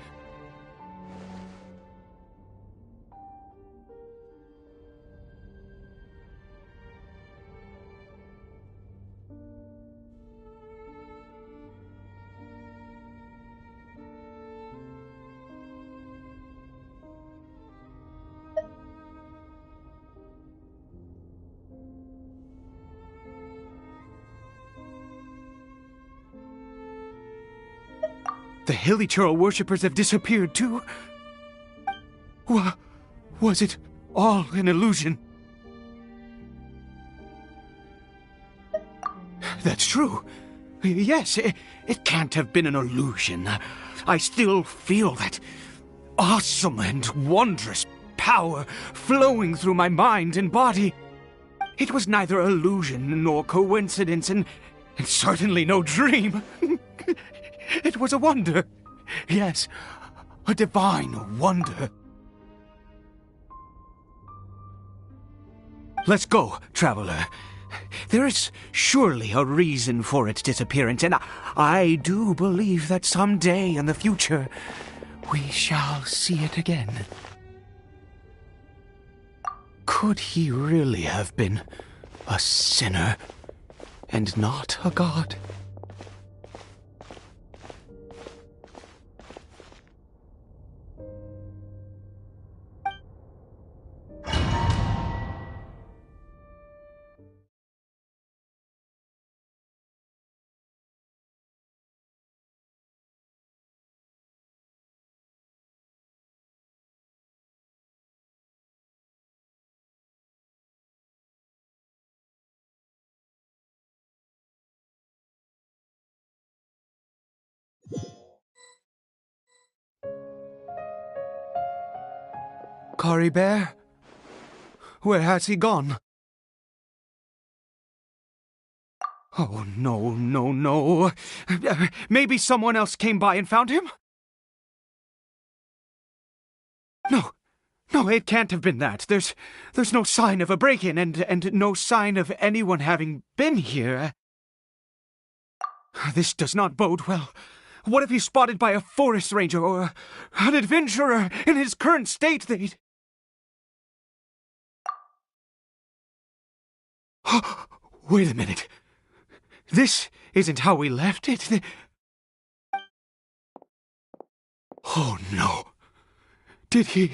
M: The Hilichurl worshippers have disappeared too? Was it all an illusion? That's true. Yes, it can't have been an illusion. I still feel that awesome and wondrous power flowing through my mind and body. It was neither illusion nor coincidence, and certainly no dream. It was a wonder. Yes, a divine wonder. Let's go, traveler. There is surely a reason for its disappearance, and I do believe that someday in the future we shall see it again. Could he really have been a sinner and not a god? Cory Bear? Where has he gone? Oh, no. Maybe someone else came by and found him? No, it can't have been that. There's no sign of a break-in and no sign of anyone having been here. This does not bode well. What if he's spotted by a forest ranger or an adventurer in his current state? Wait a minute. This isn't how we left it. Oh no. Did he...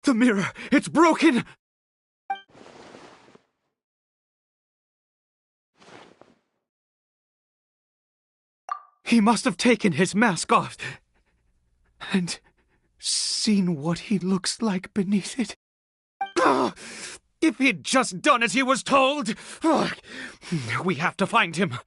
M: The mirror! It's broken! He must have taken his mask off and seen what he looks like beneath it. Ah, if he'd just done as he was told! Ah, we have to find him.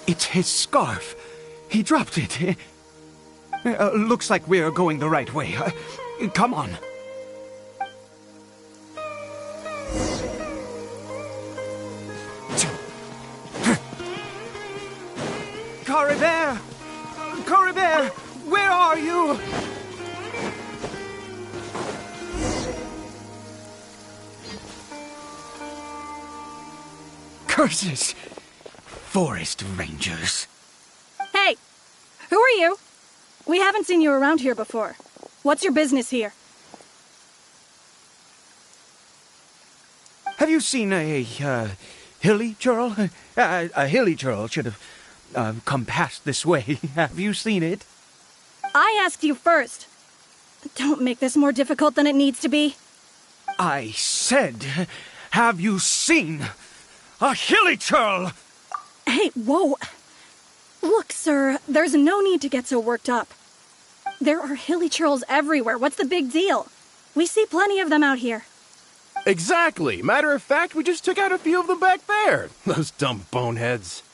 M: It's his scarf. He dropped it. Looks like we're going the right way. Come on. Caribert! Caribert! Where are you? Curses! Forest Rangers.
Q: Hey! Who are you? We haven't seen you around here before. What's your business here?
M: Have you seen a hilly churl? A hilly churl should have come past this way. Have you seen it?
Q: I asked you first. Don't make this more difficult than it needs to be.
M: I said, have you seen a hilly churl?
Q: Hey, whoa. Look, sir, there's no need to get so worked up. There are hilly churls everywhere. What's the big deal? We see plenty of them out here.
D: Exactly. Matter of fact, we just took out a few of them back there. Those dumb boneheads.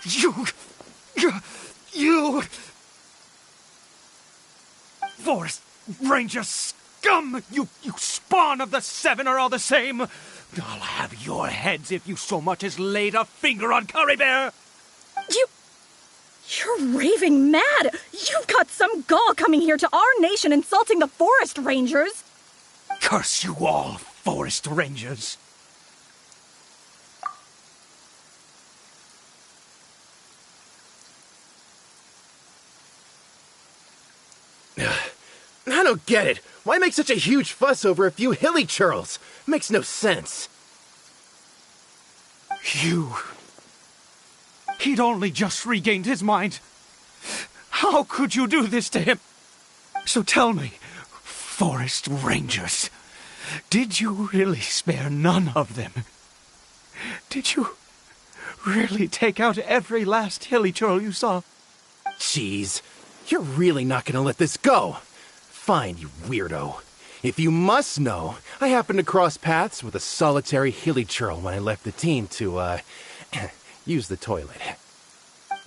M: You... Forest Ranger scum! You spawn of the Seven are all the same! I'll have your heads if you so much as laid a finger on Caribert!
Q: You're raving mad! You've got some gall coming here to our nation insulting the Forest Rangers!
M: Curse you all, Forest Rangers!
D: I don't get it. Why make such a huge fuss over a few hilly churls? Makes no sense.
M: He'd only just regained his mind. How could you do this to him? So tell me, Forest Rangers, did you really spare none of them? Did you really take out every last hilly churl you saw?
D: Jeez, you're really not gonna let this go. Fine, you weirdo. If you must know, I happened to cross paths with a solitary hilly churl when I left the team to, use the toilet.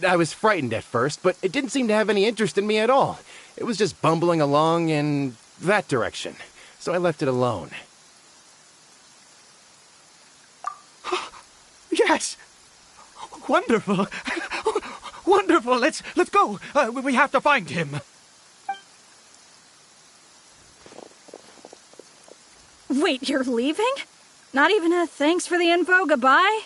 D: I was frightened at first, but it didn't seem to have any interest in me at all. It was just bumbling along in that direction, so I left it alone.
M: Yes! Wonderful! Wonderful! Let's go! We have to find him!
Q: Wait, you're leaving? Not even a thanks for the info, goodbye?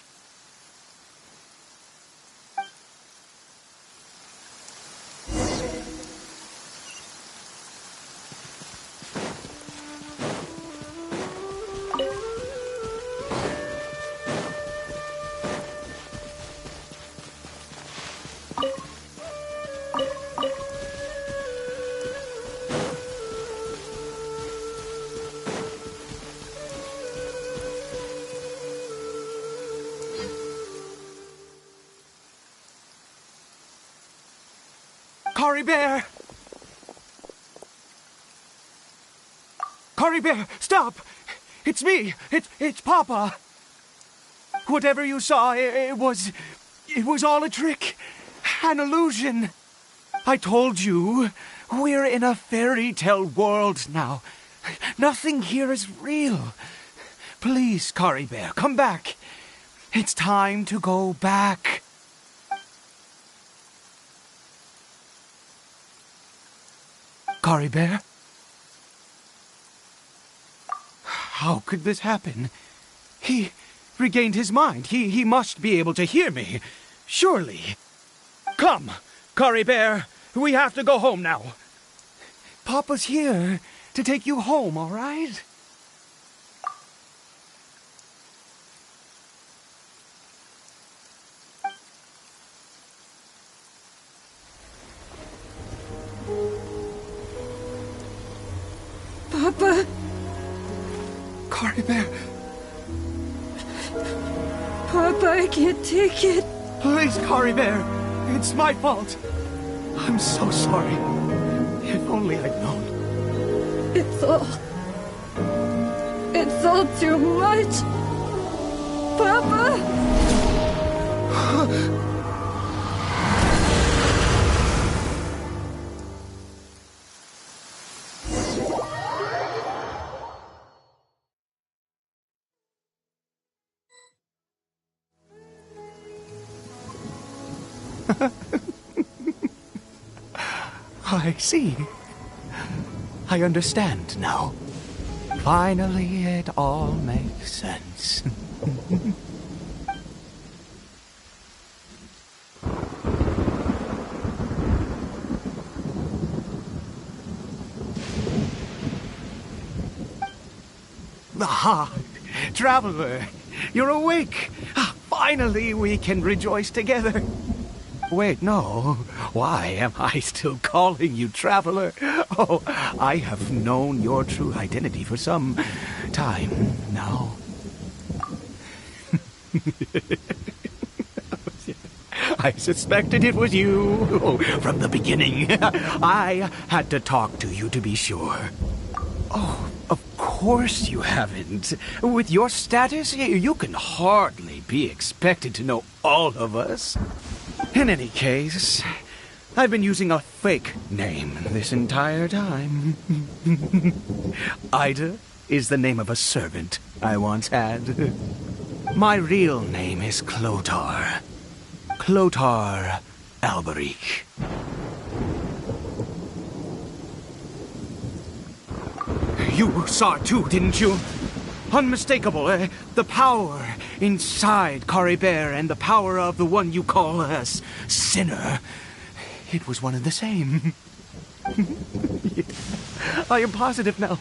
M: Caribert! Caribert, stop! It's me! It's Papa! Whatever you saw, it was all a trick. An illusion. I told you, we're in a fairy tale world now. Nothing here is real. Please, Kari Bear, come back. It's time to go back. Kari Bear? How could this happen? He regained his mind. He must be able to hear me. Surely. Come, Kari Bear. We have to go home now. Papa's here to take you home, all right?
Q: Papa.
M: Kari Bear.
Q: Papa, I can't take it.
M: Please, Kari Bear. It's my fault. I'm so sorry. If only I'd known.
Q: It's all too much. Papa!
M: I see. I understand now. Finally, it all makes sense. Aha! Traveler, you're awake! Finally, we can rejoice together. Wait, no. Why am I still calling you Traveler? Oh, I have known your true identity for some time now. I suspected it was you from the beginning. I had to talk to you to be sure. Oh, of course you haven't. With your status, you can hardly be expected to know all of us. In any case, I've been using a fake name this entire time. Ida is the name of a servant I once had. My real name is Clotar. Clotar Alberic. You saw it too, didn't you? Unmistakable, the power inside Kari Bear and the power of the one you call a sinner. It was one and the same. I am positive now.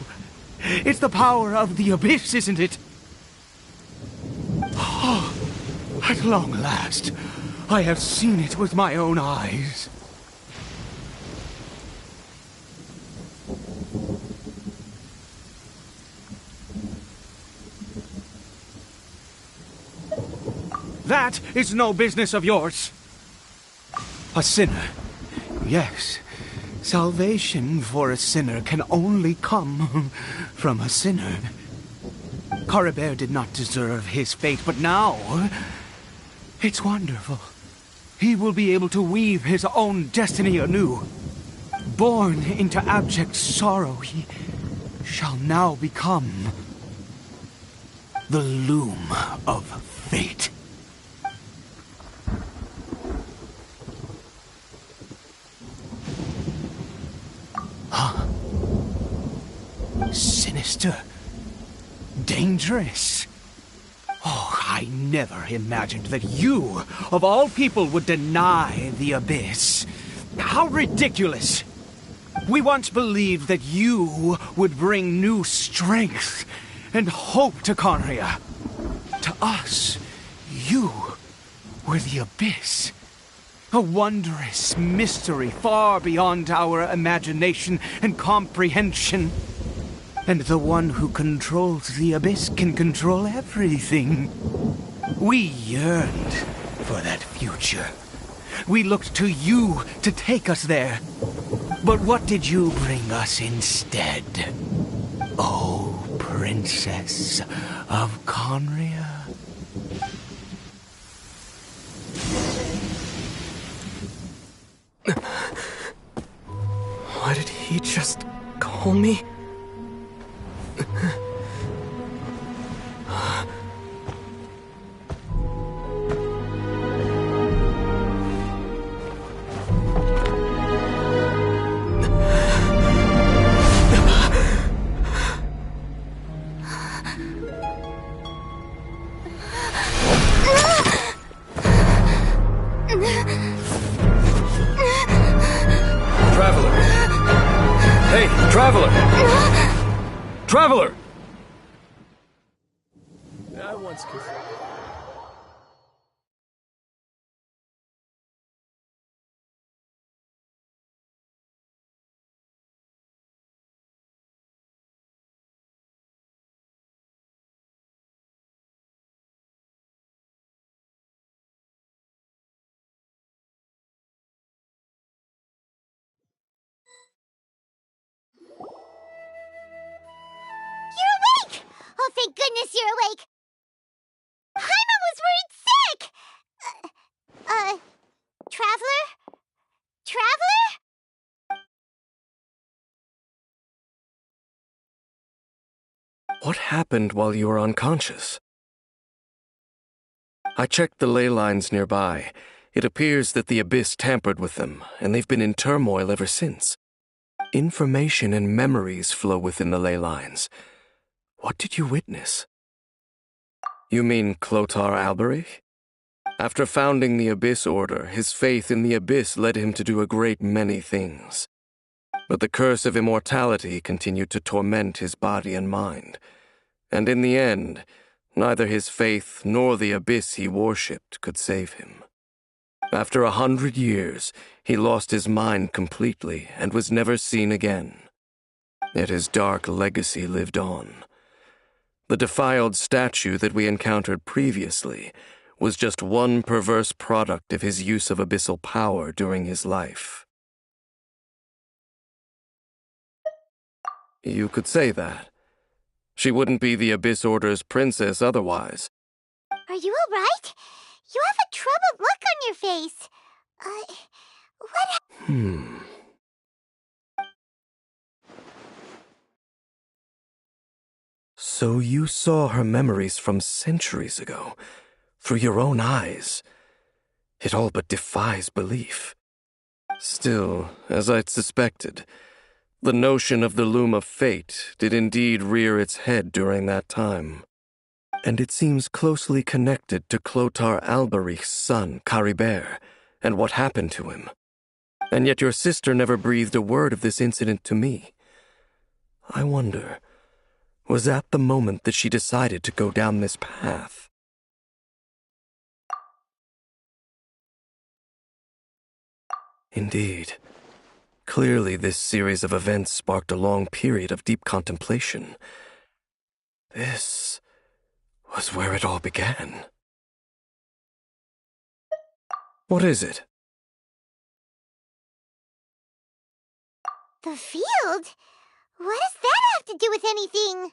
M: It's the power of the abyss, isn't it? Oh, at long last, I have seen it with my own eyes. That is no business of yours. A sinner. Yes. Salvation for a sinner can only come from a sinner. Kari Bear did not deserve his fate, but now it's wonderful. He will be able to weave his own destiny anew. Born into abject sorrow, he shall now become the loom of fate. Huh? Sinister. Dangerous. Oh, I never imagined that you, of all people, would deny the abyss. How ridiculous! We once believed that you would bring new strength and hope to Conria. To us, you were the abyss. A wondrous mystery far beyond our imagination and comprehension. And the one who controls the abyss can control everything. We yearned for that future. We looked to you to take us there. But what did you bring us instead? Oh, Princess of Conria.
N: he just call me?
F: Traveler! Hey, Traveler! Traveler!
D: I once could...
E: You're awake! Oh, thank goodness you're awake! Paimon was worried sick! Traveler? Traveler?
L: What happened while you were unconscious? I checked the ley lines nearby. It appears that the Abyss tampered with them, and they've been in turmoil ever since. Information and memories flow within the ley lines. What did you witness? You mean Clotar Alberich? After founding the Abyss Order, his faith in the Abyss led him to do a great many things. But the curse of immortality continued to torment his body and mind. And in the end, neither his faith nor the Abyss he worshipped could save him. After 100 years, he lost his mind completely and was never seen again. Yet his dark legacy lived on. The defiled statue that we encountered previously was just one perverse product of his use of abyssal power during his life. You could say that. She wouldn't be the Abyss Order's princess otherwise.
E: Are you alright? You have a troubled look on your face. What?
L: So you saw her memories from centuries ago, through your own eyes. It all but defies belief. Still, as I'd suspected, the notion of the loom of fate did indeed rear its head during that time. And it seems closely connected to Clotar Alberich's son, Caribert, and what happened to him. And yet your sister never breathed a word of this incident to me. I wonder, was that the moment that she decided to go down this path? Indeed. Clearly, this series of events sparked a long period of deep contemplation. This was where it all began. What is it?
E: The field? What does that have to do with anything?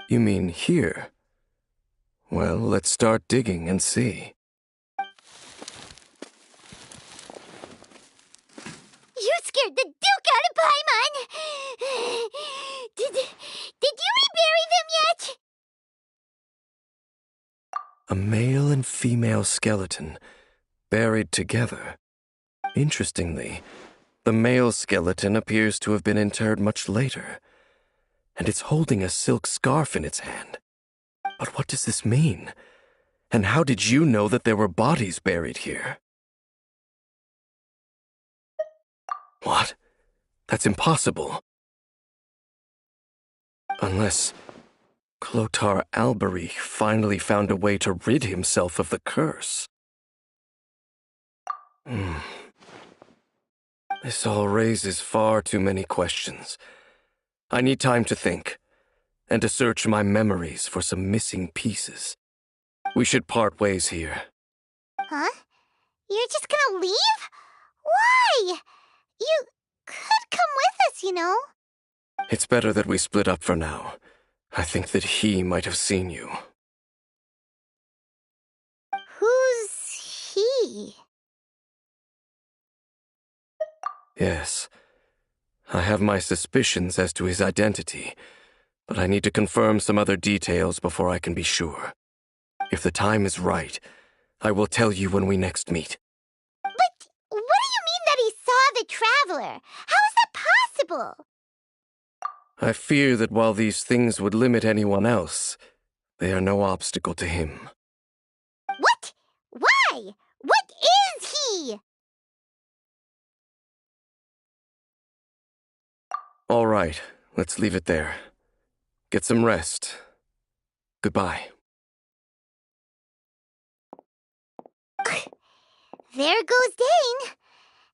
L: You mean here? Well, let's start digging and see.
E: You scared the Duke out of Paimon! Did you rebury them yet?
L: A male and female skeleton, buried together. Interestingly, the male skeleton appears to have been interred much later, and it's holding a silk scarf in its hand. But what does this mean? And how did you know that there were bodies buried here? What? That's impossible. Unless Clotar Alberich finally found a way to rid himself of the curse. This all raises far too many questions. I need time to think, and to search my memories for some missing pieces. We should part ways here.
E: Huh? You're just gonna leave? Why? You could come with us, you know.
L: It's better that we split up for now. I think that he might have seen you.
E: Who's he?
L: Yes, I have my suspicions as to his identity, but I need to confirm some other details before I can be sure. If the time is right, I will tell you when we next meet.
E: But what do you mean that he saw the Traveler? How is that possible?
L: I fear that while these things would limit anyone else, they are no obstacle to him.
E: What? Why? What is he?
L: All right, let's leave it there. Get some rest. Goodbye.
E: There goes Dane.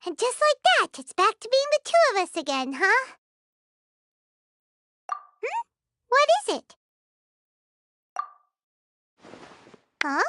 E: And just like that, it's back to being the two of us again, huh? What is it? Huh?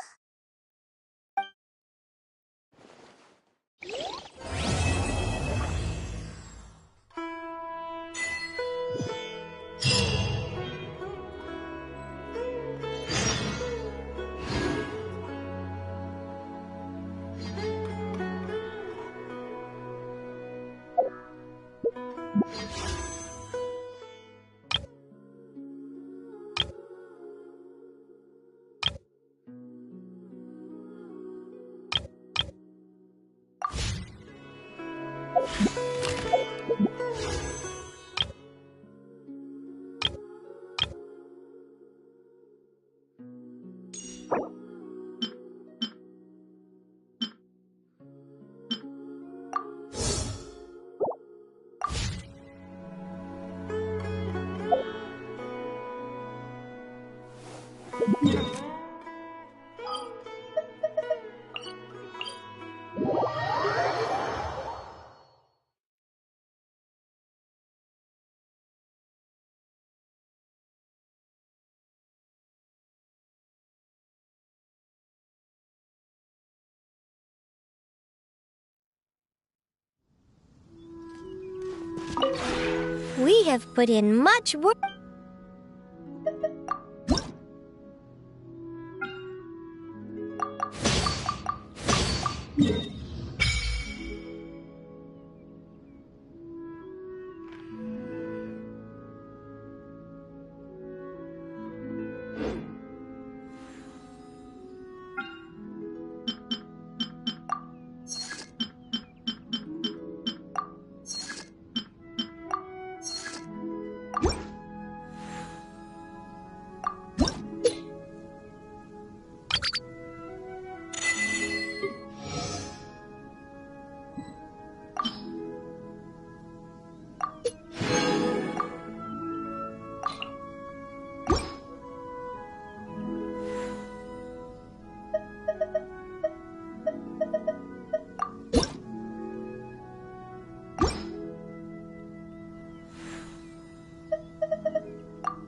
E: We have put in much work.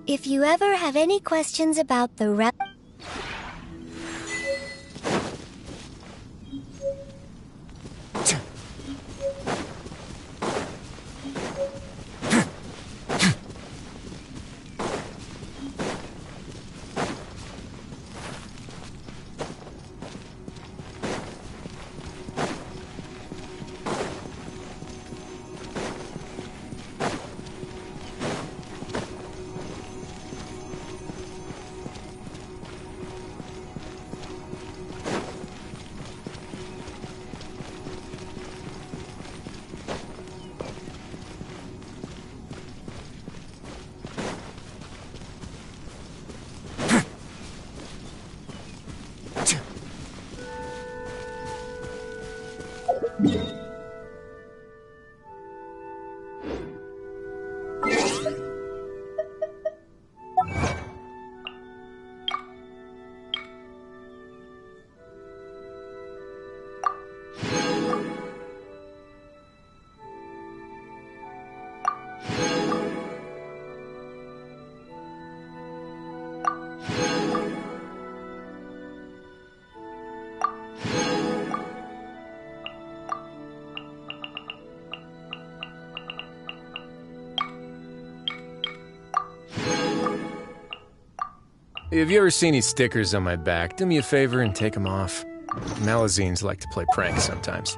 E: If you ever have any questions about the
R: Have you ever seen these stickers on my back? Do me a favor and take them off. Malazines like to play pranks sometimes.